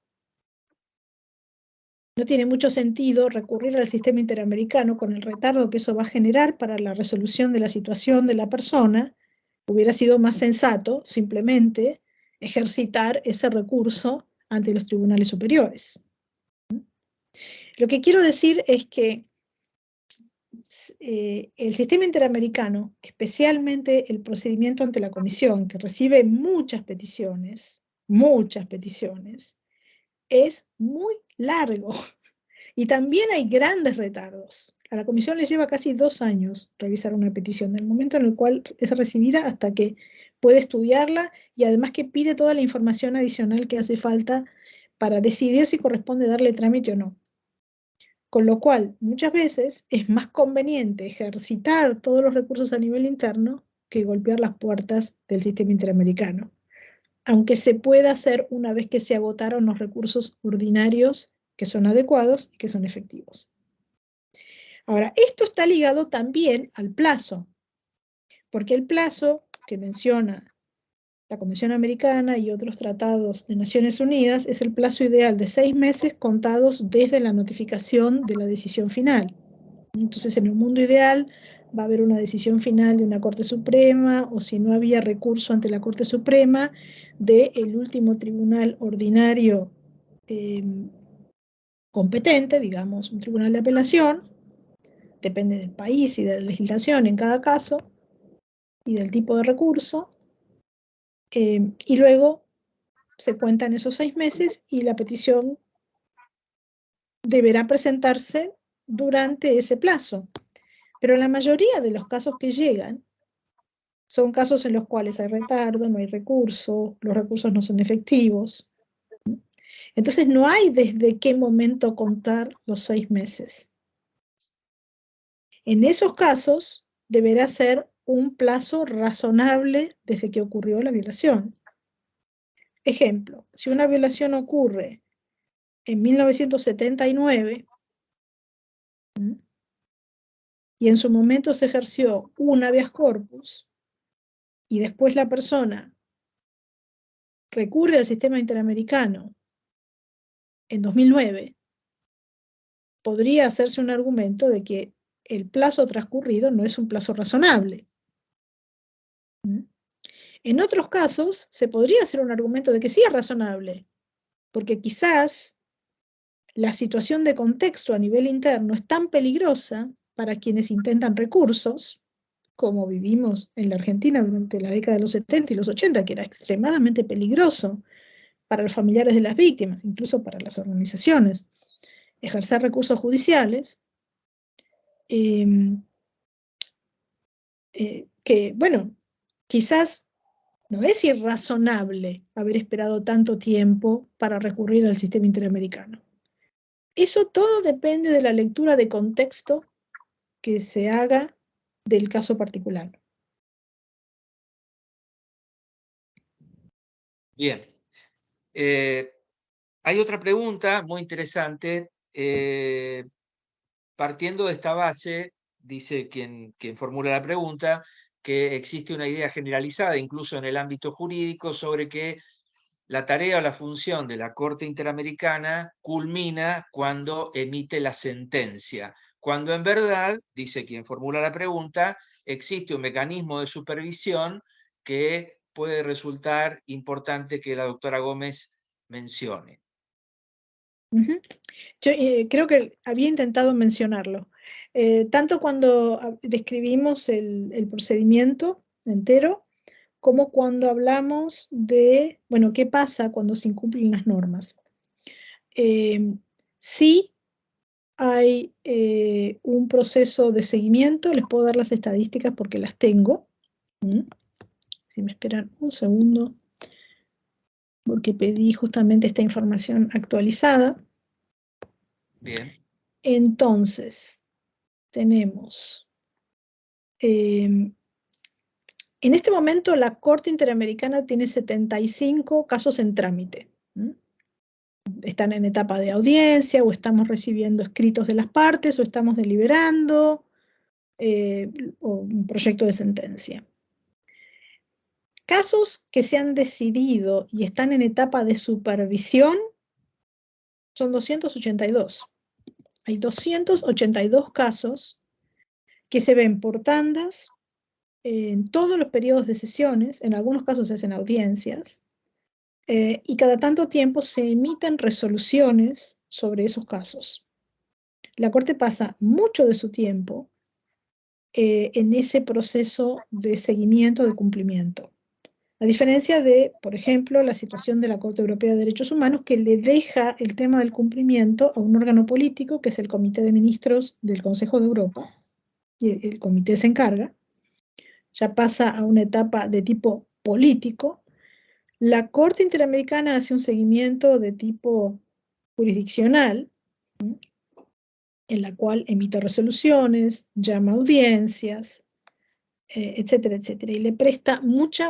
no tiene mucho sentido recurrir al sistema interamericano con el retardo que eso va a generar para la resolución de la situación de la persona. Hubiera sido más sensato simplemente ejercitar ese recurso ante los tribunales superiores. Lo que quiero decir es que el sistema interamericano, especialmente el procedimiento ante la Comisión, que recibe muchas peticiones, es muy largo. Y también hay grandes retardos. A la Comisión le lleva casi 2 años revisar una petición, del momento en el cual es recibida hasta que puede estudiarla y además que pide toda la información adicional que hace falta para decidir si corresponde darle trámite o no. Con lo cual, muchas veces es más conveniente ejercitar todos los recursos a nivel interno que golpear las puertas del sistema interamericano, aunque se pueda hacer una vez que se agotaron los recursos ordinarios que son adecuados y que son efectivos. Ahora, esto está ligado también al plazo, porque el plazo que menciona la Convención Americana y otros tratados de Naciones Unidas es el plazo ideal de 6 meses contados desde la notificación de la decisión final. Entonces, en el mundo ideal va a haber una decisión final de una Corte Suprema, o si no había recurso ante la Corte Suprema, del último tribunal ordinario competente, digamos, un tribunal de apelación, depende del país y de la legislación en cada caso, y del tipo de recurso, y luego se cuentan esos 6 meses y la petición deberá presentarse durante ese plazo. Pero la mayoría de los casos que llegan son casos en los cuales hay retardo, no hay recurso, los recursos no son efectivos. Entonces no hay desde qué momento contar los 6 meses. En esos casos deberá ser un plazo razonable desde que ocurrió la violación. Ejemplo, si una violación ocurre en 1979 y en su momento se ejerció un habeas corpus y después la persona recurre al sistema interamericano en 2009, podría hacerse un argumento de que el plazo transcurrido no es un plazo razonable. En otros casos, se podría hacer un argumento de que sí es razonable, porque quizás la situación de contexto a nivel interno es tan peligrosa para quienes intentan recursos, como vivimos en la Argentina durante la década de los 70 y los 80, que era extremadamente peligroso para los familiares de las víctimas, incluso para las organizaciones, ejercer recursos judiciales, que, bueno, quizás no es irrazonable haber esperado tanto tiempo para recurrir al sistema interamericano. Eso todo depende de la lectura de contexto que se haga del caso particular.
Bien. Hay otra pregunta muy interesante. Partiendo de esta base, dice quien formula la pregunta, que existe una idea generalizada, incluso en el ámbito jurídico, sobre que la tarea o la función de la Corte Interamericana culmina cuando emite la sentencia, cuando en verdad, dice quien formula la pregunta, existe un mecanismo de supervisión que puede resultar importante que la doctora Gómez mencione.
Yo creo que había intentado mencionarlo. Tanto cuando describimos el procedimiento entero, como cuando hablamos de, bueno, qué pasa cuando se incumplen las normas. Sí hay un proceso de seguimiento, les puedo dar las estadísticas porque las tengo. Si me esperan un segundo, porque pedí justamente esta información actualizada.
Bien.
Entonces, tenemos, en este momento la Corte Interamericana tiene 75 casos en trámite. Están en etapa de audiencia, o estamos recibiendo escritos de las partes, o estamos deliberando, o un proyecto de sentencia. Casos que se han decidido y están en etapa de supervisión son 282. Hay 282 casos que se ven por tandas en todos los periodos de sesiones, en algunos casos se hacen audiencias, y cada tanto tiempo se emiten resoluciones sobre esos casos. La Corte pasa mucho de su tiempo en ese proceso de seguimiento, de cumplimiento. A diferencia de, por ejemplo, la situación de la Corte Europea de Derechos Humanos, que le deja el tema del cumplimiento a un órgano político, que es el Comité de Ministros del Consejo de Europa, y el comité se encarga, ya pasa a una etapa de tipo político. La Corte Interamericana hace un seguimiento de tipo jurisdiccional, en la cual emite resoluciones, llama audiencias, etcétera, etcétera, y le presta mucha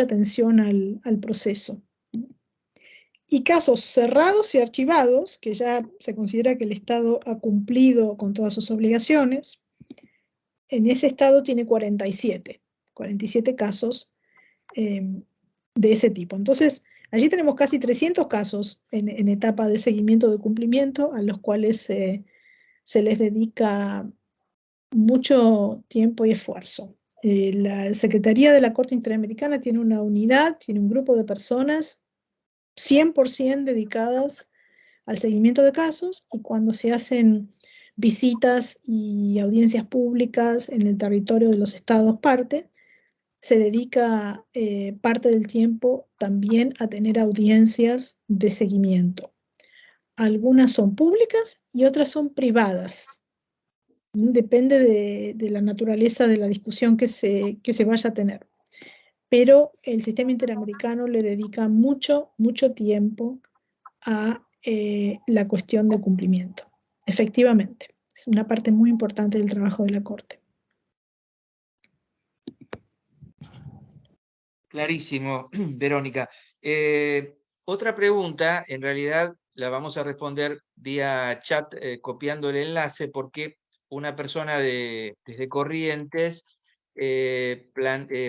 atención al proceso. Y casos cerrados y archivados, que ya se considera que el Estado ha cumplido con todas sus obligaciones, en ese estado tiene 47 casos de ese tipo. Entonces, allí tenemos casi 300 casos en etapa de seguimiento de cumplimiento, a los cuales se les dedica mucho tiempo y esfuerzo. La Secretaría de la Corte Interamericana tiene una unidad, tiene un grupo de personas 100% dedicadas al seguimiento de casos, y cuando se hacen visitas y audiencias públicas en el territorio de los estados parte, se dedica parte del tiempo también a tener audiencias de seguimiento. Algunas son públicas y otras son privadas. Depende de la naturaleza de la discusión que se vaya a tener. Pero el sistema interamericano le dedica mucho tiempo a la cuestión de cumplimiento. Efectivamente, es una parte muy importante del trabajo de la Corte.
Clarísimo, Verónica. Otra pregunta, en realidad la vamos a responder vía chat, copiando el enlace, porque una persona desde Corrientes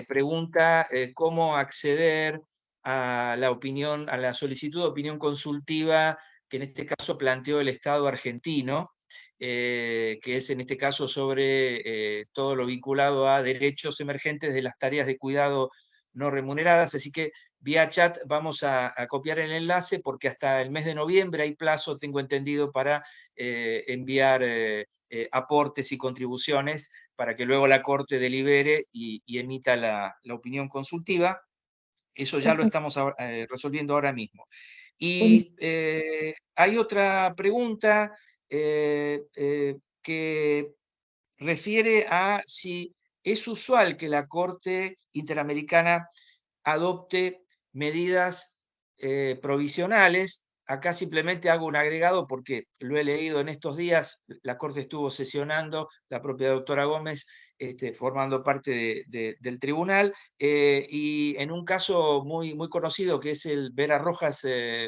pregunta cómo acceder a la opinión, a la solicitud de opinión consultiva que en este caso planteó el Estado argentino, que es en este caso sobre todo lo vinculado a derechos emergentes de las tareas de cuidado no remuneradas. Así que vía chat vamos a copiar el enlace, porque hasta el mes de noviembre hay plazo, tengo entendido, para enviar aportes y contribuciones para que luego la Corte delibere y emita la opinión consultiva. Eso ya lo estamos resolviendo ahora mismo. Y hay otra pregunta que refiere a si es usual que la Corte Interamericana adopte medidas provisionales. Acá simplemente hago un agregado porque lo he leído en estos días. La Corte estuvo sesionando, la propia doctora Gómez formando parte del tribunal, y en un caso muy conocido, que es el Vera Rojas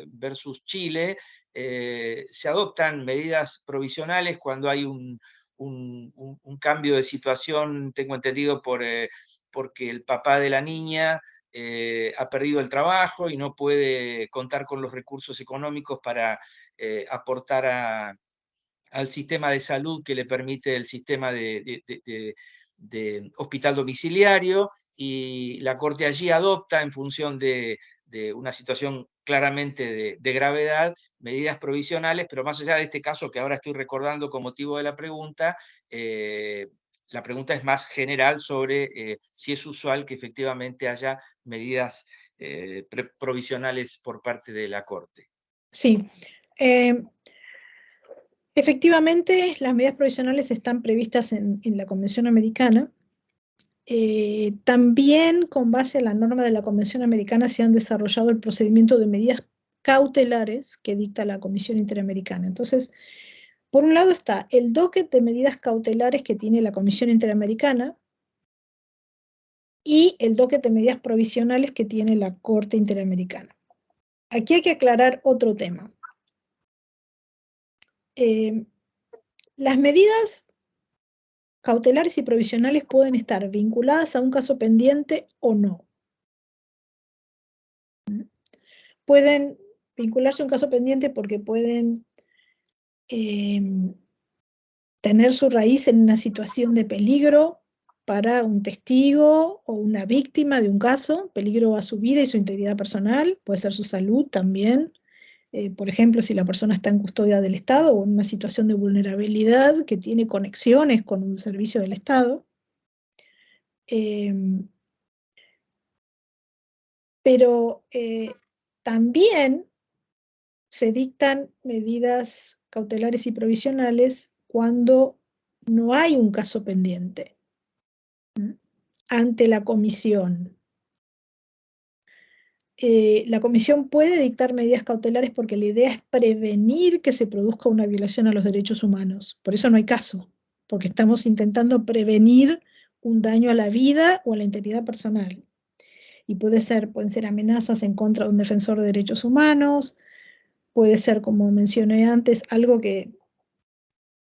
versus Chile, se adoptan medidas provisionales cuando hay un cambio de situación, tengo entendido, porque el papá de la niña ha perdido el trabajo y no puede contar con los recursos económicos para aportar al sistema de salud que le permite el sistema de hospital domiciliario, y la Corte allí adopta, en función de una situación claramente de gravedad, medidas provisionales. Pero más allá de este caso que ahora estoy recordando con motivo de la pregunta es más general sobre si es usual que efectivamente haya medidas provisionales por parte de la Corte.
Sí. Efectivamente, las medidas provisionales están previstas en la Convención Americana. También, con base a la norma de la Convención Americana, se han desarrollado el procedimiento de medidas cautelares que dicta la Comisión Interamericana. Entonces, por un lado está el docket de medidas cautelares que tiene la Comisión Interamericana y el docket de medidas provisionales que tiene la Corte Interamericana. Aquí hay que aclarar otro tema. Las medidas cautelares y provisionales pueden estar vinculadas a un caso pendiente o no. Pueden vincularse a un caso pendiente porque pueden tener su raíz en una situación de peligro para un testigo o una víctima de un caso, peligro a su vida y su integridad personal, puede ser su salud también. Por ejemplo, si la persona está en custodia del Estado o en una situación de vulnerabilidad que tiene conexiones con un servicio del Estado. Pero también se dictan medidas cautelares y provisionales cuando no hay un caso pendiente ante la comisión. La comisión puede dictar medidas cautelares porque la idea es prevenir que se produzca una violación a los derechos humanos. Por eso no hay caso, porque estamos intentando prevenir un daño a la vida o a la integridad personal. Y pueden ser amenazas en contra de un defensor de derechos humanos, puede ser, como mencioné antes, algo que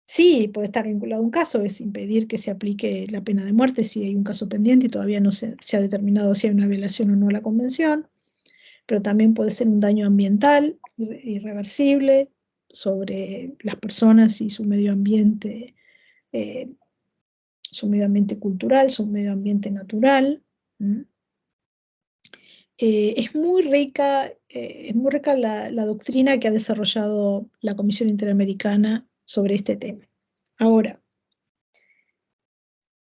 sí puede estar vinculado a un caso, es impedir que se aplique la pena de muerte si hay un caso pendiente y todavía no se ha determinado si hay una violación o no a la convención, pero también puede ser un daño ambiental irreversible sobre las personas y eh, su medio ambiente cultural, su medio ambiente natural. Es muy rica la doctrina que ha desarrollado la Comisión Interamericana sobre este tema. Ahora,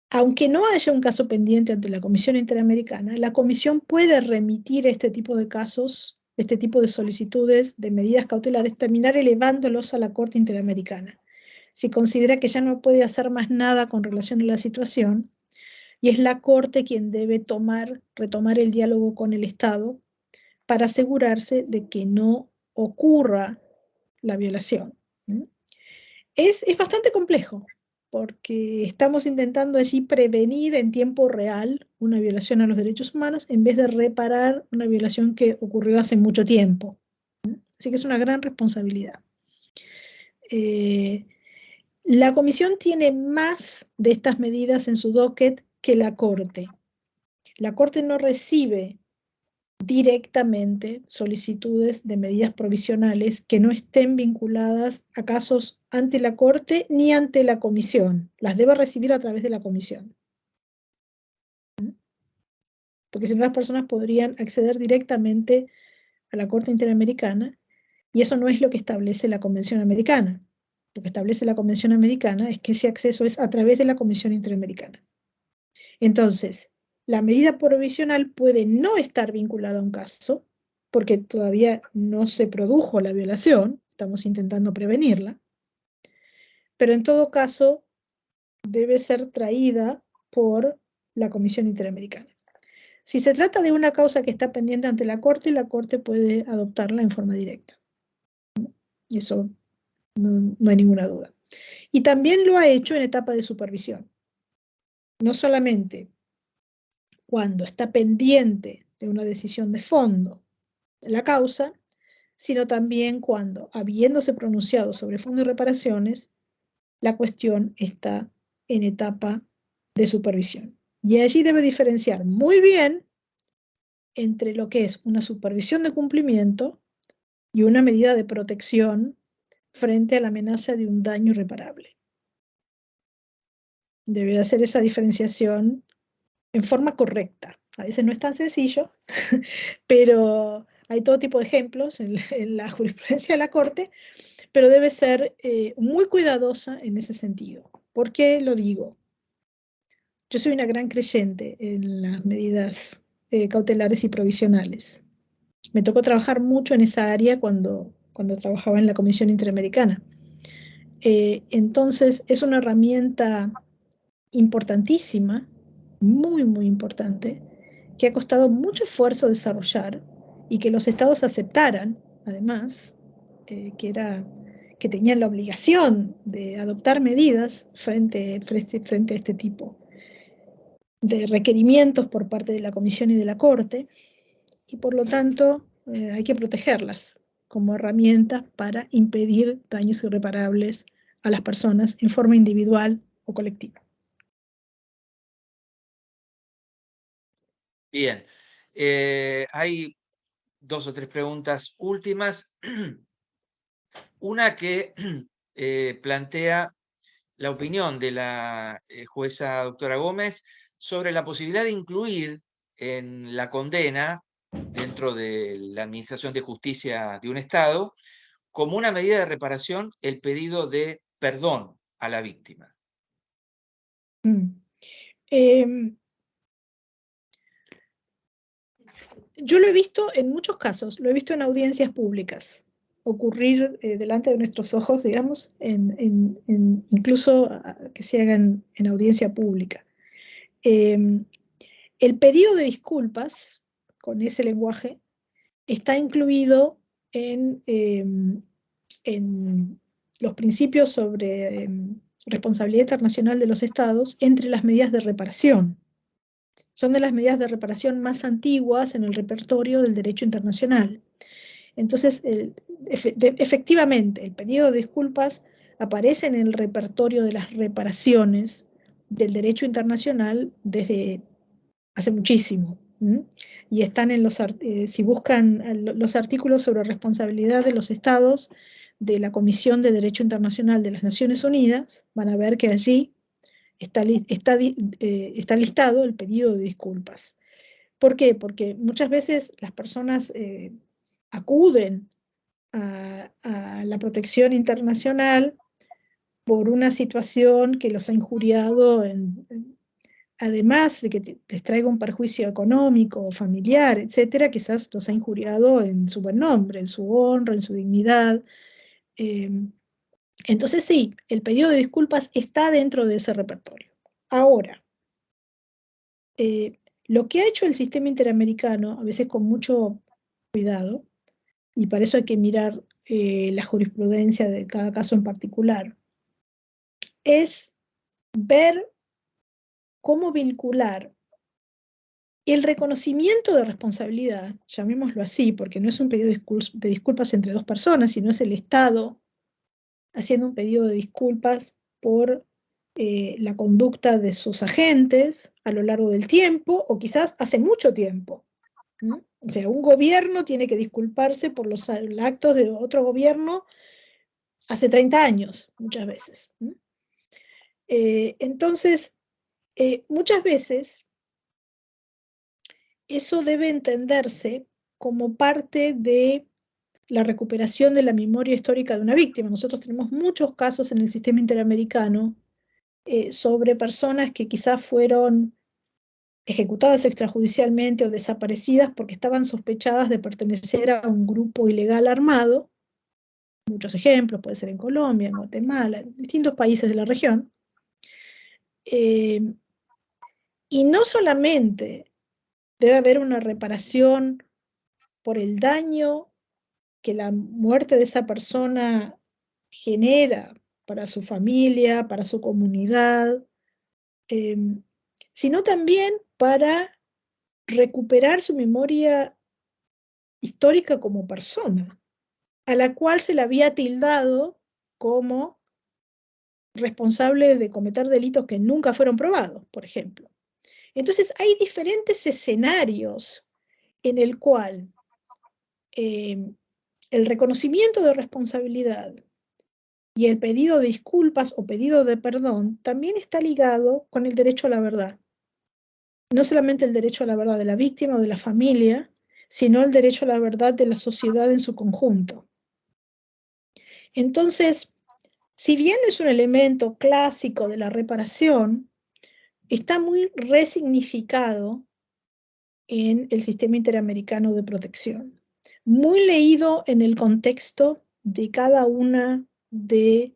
aunque no haya un caso pendiente ante la Comisión Interamericana, la Comisión puede remitir este tipo de casos, este tipo de solicitudes de medidas cautelares, terminar elevándolos a la Corte Interamericana, si considera que ya no puede hacer más nada con relación a la situación, y es la Corte quien debe retomar el diálogo con el Estado para asegurarse de que no ocurra la violación. Es bastante complejo, porque estamos intentando allí prevenir en tiempo real una violación a los derechos humanos en vez de reparar una violación que ocurrió hace mucho tiempo. Así que es una gran responsabilidad. La Comisión tiene más de estas medidas en su docket que la Corte. La Corte no recibe directamente solicitudes de medidas provisionales que no estén vinculadas a casos ante la Corte ni ante la Comisión. Las debe recibir a través de la Comisión. Porque si no, las personas podrían acceder directamente a la Corte Interamericana, y eso no es lo que establece la Convención Americana. Lo que establece la Convención Americana es que ese acceso es a través de la Comisión Interamericana. Entonces, la medida provisional puede no estar vinculada a un caso, porque todavía no se produjo la violación, estamos intentando prevenirla, pero en todo caso debe ser traída por la Comisión Interamericana. Si se trata de una causa que está pendiente ante la Corte puede adoptarla en forma directa. Eso no hay ninguna duda. Y también lo ha hecho en etapa de supervisión. No solamente cuando está pendiente de una decisión de fondo de la causa, sino también cuando, habiéndose pronunciado sobre fondo de reparaciones, la cuestión está en etapa de supervisión. Y allí debe diferenciar muy bien entre lo que es una supervisión de cumplimiento y una medida de protección frente a la amenaza de un daño irreparable. Debe hacer esa diferenciación en forma correcta. A veces no es tan sencillo, pero hay todo tipo de ejemplos en la jurisprudencia de la Corte, pero debe ser muy cuidadosa en ese sentido. ¿Por qué lo digo? Yo soy una gran creyente en las medidas cautelares y provisionales. Me tocó trabajar mucho en esa área cuando trabajaba en la Comisión Interamericana. Entonces, es una herramienta importantísima, muy, muy importante, que ha costado mucho esfuerzo desarrollar y que los estados aceptaran, además, que tenían la obligación de adoptar medidas frente a este tipo de requerimientos por parte de la Comisión y de la Corte, y por lo tanto hay que protegerlas como herramientas para impedir daños irreparables a las personas en forma individual o colectiva.
Bien, hay 2 o 3 preguntas últimas. Una que plantea la opinión de la jueza doctora Gómez sobre la posibilidad de incluir en la condena dentro de la Administración de Justicia de un Estado como una medida de reparación el pedido de perdón a la víctima.
Yo lo he visto en muchos casos, lo he visto en audiencias públicas, ocurrir delante de nuestros ojos, digamos, incluso que se hagan en audiencia pública. El pedido de disculpas con ese lenguaje está incluido en los principios sobre responsabilidad internacional de los estados entre las medidas de reparación. Son de las medidas de reparación más antiguas en el repertorio del derecho internacional. Entonces, efectivamente, el pedido de disculpas aparece en el repertorio de las reparaciones del derecho internacional desde hace muchísimo. Y están en si buscan los artículos sobre responsabilidad de los estados de la Comisión de Derecho Internacional de las Naciones Unidas, van a ver que allí está listado el pedido de disculpas. ¿Por qué? Porque muchas veces las personas acuden a la protección internacional por una situación que los ha injuriado, además de que les traiga un perjuicio económico, familiar, etcétera, quizás los ha injuriado en su buen nombre, en su honra, en su dignidad. Entonces sí, el pedido de disculpas está dentro de ese repertorio. Ahora, lo que ha hecho el sistema interamericano, a veces con mucho cuidado, y para eso hay que mirar la jurisprudencia de cada caso en particular, es ver cómo vincular el reconocimiento de responsabilidad, llamémoslo así, porque no es un pedido de disculpas entre dos personas, sino es el Estado haciendo un pedido de disculpas por la conducta de sus agentes a lo largo del tiempo, o quizás hace mucho tiempo. O sea, un gobierno tiene que disculparse por los actos de otro gobierno hace 30 años, muchas veces. Entonces, muchas veces eso debe entenderse como parte de la recuperación de la memoria histórica de una víctima. Nosotros tenemos muchos casos en el sistema interamericano sobre personas que quizás fueron ejecutadas extrajudicialmente o desaparecidas porque estaban sospechadas de pertenecer a un grupo ilegal armado. Muchos ejemplos, puede ser en Colombia, en Guatemala, en distintos países de la región. Y no solamente debe haber una reparación por el daño que la muerte de esa persona genera para su familia, para su comunidad, sino también para recuperar su memoria histórica como persona, a la cual se le había tildado como responsable de cometer delitos que nunca fueron probados, por ejemplo. Entonces hay diferentes escenarios en el cual el reconocimiento de responsabilidad y el pedido de disculpas o pedido de perdón también está ligado con el derecho a la verdad. No solamente el derecho a la verdad de la víctima o de la familia, sino el derecho a la verdad de la sociedad en su conjunto. Entonces, si bien es un elemento clásico de la reparación, está muy resignificado en el sistema interamericano de protección, muy leído en el contexto de cada una de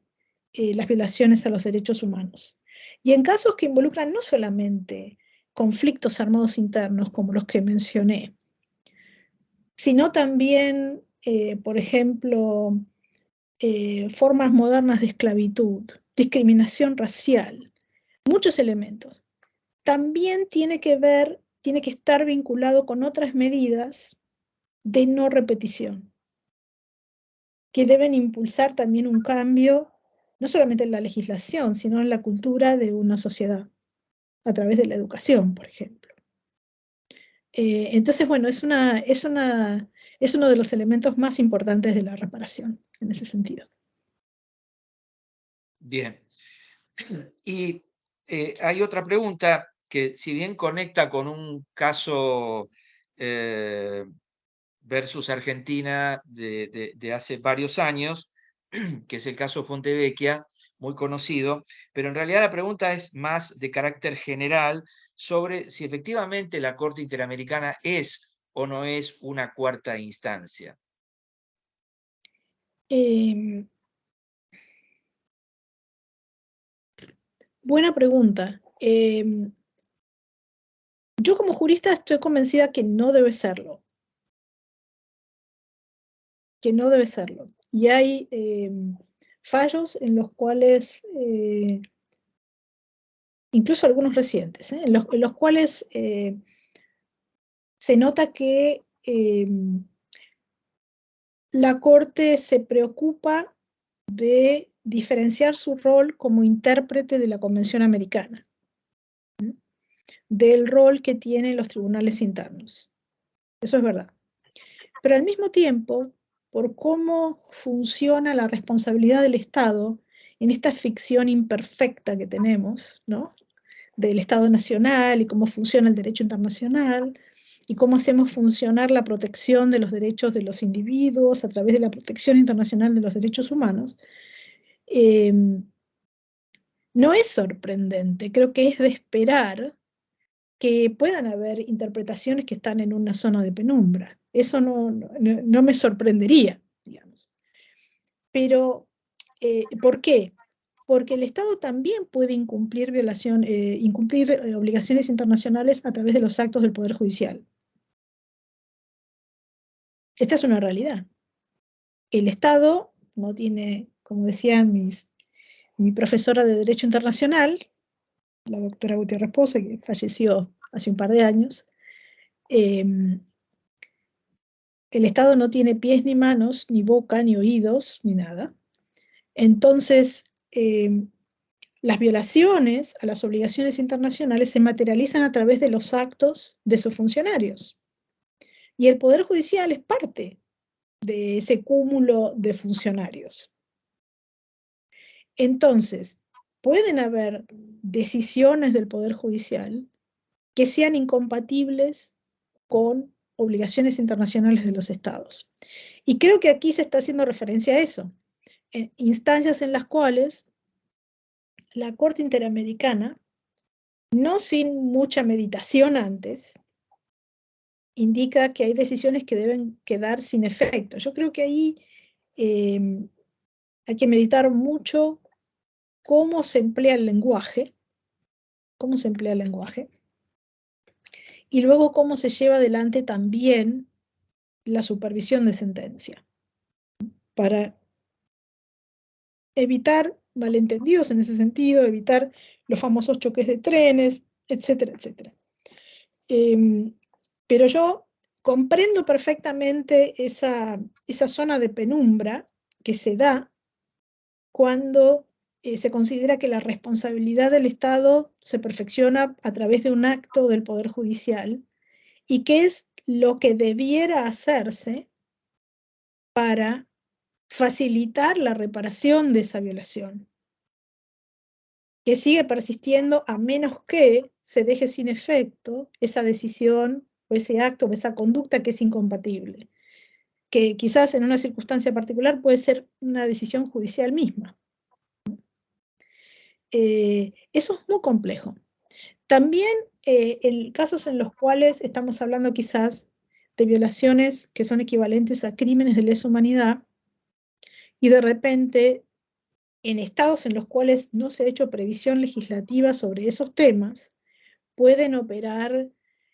las violaciones a los derechos humanos. Y en casos que involucran no solamente conflictos armados internos como los que mencioné, sino también, por ejemplo, formas modernas de esclavitud, discriminación racial, muchos elementos. También tiene que estar vinculado con otras medidas de no repetición, que deben impulsar también un cambio, no solamente en la legislación, sino en la cultura de una sociedad, a través de la educación, por ejemplo. Entonces, bueno, es uno de los elementos más importantes de la reparación, en ese sentido.
Bien. Y hay otra pregunta que, si bien conecta con un caso versus Argentina de hace varios años, que es el caso Fontevecchia, muy conocido, pero en realidad la pregunta es más de carácter general sobre si efectivamente la Corte Interamericana es o no es una cuarta instancia.
Buena pregunta. Yo como jurista estoy convencida que no debe serlo. que no debe serlo. Y hay fallos en los cuales, incluso algunos recientes, en los cuales se nota que la Corte se preocupa de diferenciar su rol como intérprete de la Convención Americana, del rol que tienen los tribunales internos. Eso es verdad. Pero al mismo tiempo, por cómo funciona la responsabilidad del Estado en esta ficción imperfecta que tenemos, ¿no?, del Estado Nacional y cómo funciona el derecho internacional y cómo hacemos funcionar la protección de los derechos de los individuos a través de la protección internacional de los derechos humanos, no es sorprendente. Creo que es de esperar que puedan haber interpretaciones que están en una zona de penumbra. Eso no me sorprendería, digamos. Pero, ¿por qué? Porque el Estado también puede incumplir obligaciones internacionales a través de los actos del Poder Judicial. Esta es una realidad. El Estado no tiene, como decía mi profesora de Derecho Internacional, la doctora Gutiérrez Pose, que falleció hace un par de años, el Estado no tiene pies ni manos, ni boca, ni oídos, ni nada. Entonces, las violaciones a las obligaciones internacionales se materializan a través de los actos de sus funcionarios. Y el Poder Judicial es parte de ese cúmulo de funcionarios. Entonces, pueden haber decisiones del Poder Judicial que sean incompatibles con obligaciones internacionales de los estados. Y creo que aquí se está haciendo referencia a eso, en instancias en las cuales la Corte Interamericana, no sin mucha meditación antes, indica que hay decisiones que deben quedar sin efecto. Yo creo que ahí hay que meditar mucho cómo se emplea el lenguaje, y luego cómo se lleva adelante también la supervisión de sentencia, para evitar malentendidos en ese sentido, evitar los famosos choques de trenes, etcétera, etcétera. Pero yo comprendo perfectamente esa zona de penumbra que se da cuando se considera que la responsabilidad del Estado se perfecciona a través de un acto del Poder Judicial y que es lo que debiera hacerse para facilitar la reparación de esa violación, que sigue persistiendo a menos que se deje sin efecto esa decisión o ese acto o esa conducta que es incompatible, que quizás en una circunstancia particular puede ser una decisión judicial misma. Eso es muy complejo. También en casos en los cuales estamos hablando quizás de violaciones que son equivalentes a crímenes de lesa humanidad y de repente en estados en los cuales no se ha hecho previsión legislativa sobre esos temas, pueden operar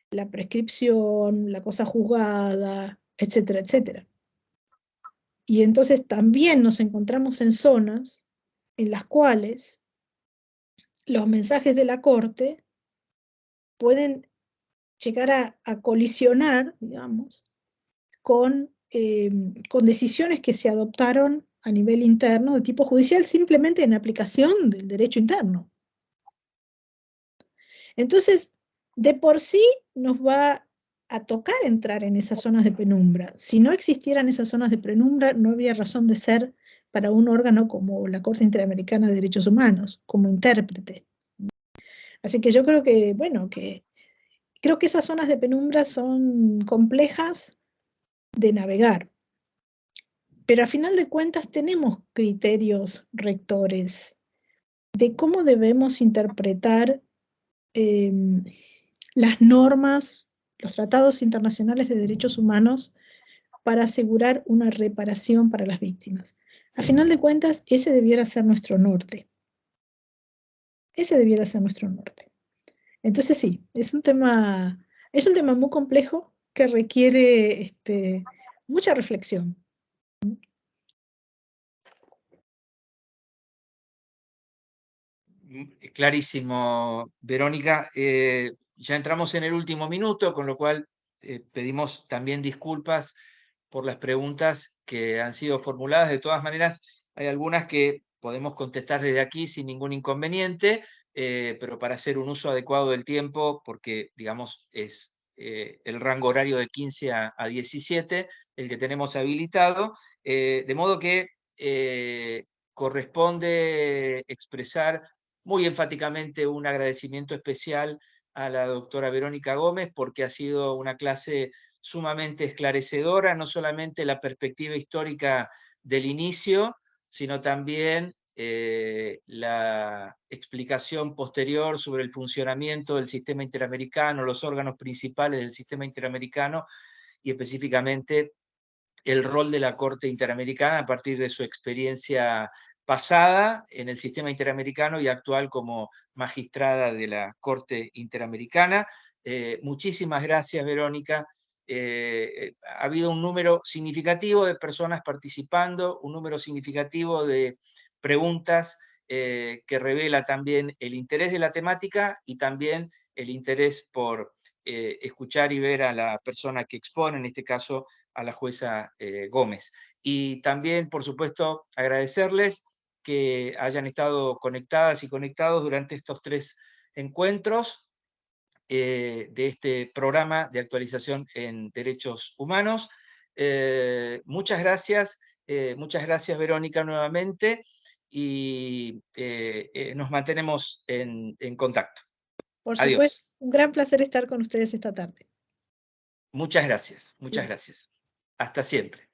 la prescripción, la cosa juzgada, etcétera, etcétera. Y entonces también nos encontramos en zonas en las cuales los mensajes de la Corte pueden llegar a colisionar, digamos, con decisiones que se adoptaron a nivel interno de tipo judicial simplemente en aplicación del derecho interno. Entonces, de por sí nos va a tocar entrar en esas zonas de penumbra. Si no existieran esas zonas de penumbra, no había razón de ser para un órgano como la Corte Interamericana de Derechos Humanos, como intérprete. Así que yo creo que, bueno, creo que esas zonas de penumbra son complejas de navegar. Pero a final de cuentas tenemos criterios rectores de cómo debemos interpretar las normas, los tratados internacionales de derechos humanos para asegurar una reparación para las víctimas. A final de cuentas, ese debiera ser nuestro norte. Ese debiera ser nuestro norte. Entonces sí, es un tema muy complejo que requiere mucha reflexión.
Clarísimo, Verónica. Ya entramos en el último minuto, con lo cual pedimos también disculpas por las preguntas que han sido formuladas. De todas maneras, hay algunas que podemos contestar desde aquí sin ningún inconveniente, pero para hacer un uso adecuado del tiempo, porque, digamos, es el rango horario de 15 a 17 el que tenemos habilitado, de modo que corresponde expresar muy enfáticamente un agradecimiento especial a la doctora Verónica Gómez, porque ha sido una clase sumamente esclarecedora, no solamente la perspectiva histórica del inicio, sino también la explicación posterior sobre el funcionamiento del sistema interamericano, los órganos principales del sistema interamericano y específicamente el rol de la Corte Interamericana a partir de su experiencia pasada en el sistema interamericano y actual como magistrada de la Corte Interamericana. Muchísimas gracias, Verónica. Ha habido un número significativo de personas participando, un número significativo de preguntas que revela también el interés de la temática y también el interés por escuchar y ver a la persona que expone, en este caso a la jueza Gómez. Y también, por supuesto, agradecerles que hayan estado conectadas y conectados durante estos 3 encuentros de este programa de actualización en derechos humanos. Muchas gracias, Verónica, nuevamente, y nos mantenemos en contacto.
Por
Adiós.
supuesto, un gran placer estar con ustedes esta tarde.
Muchas gracias, muchas gracias. Hasta siempre.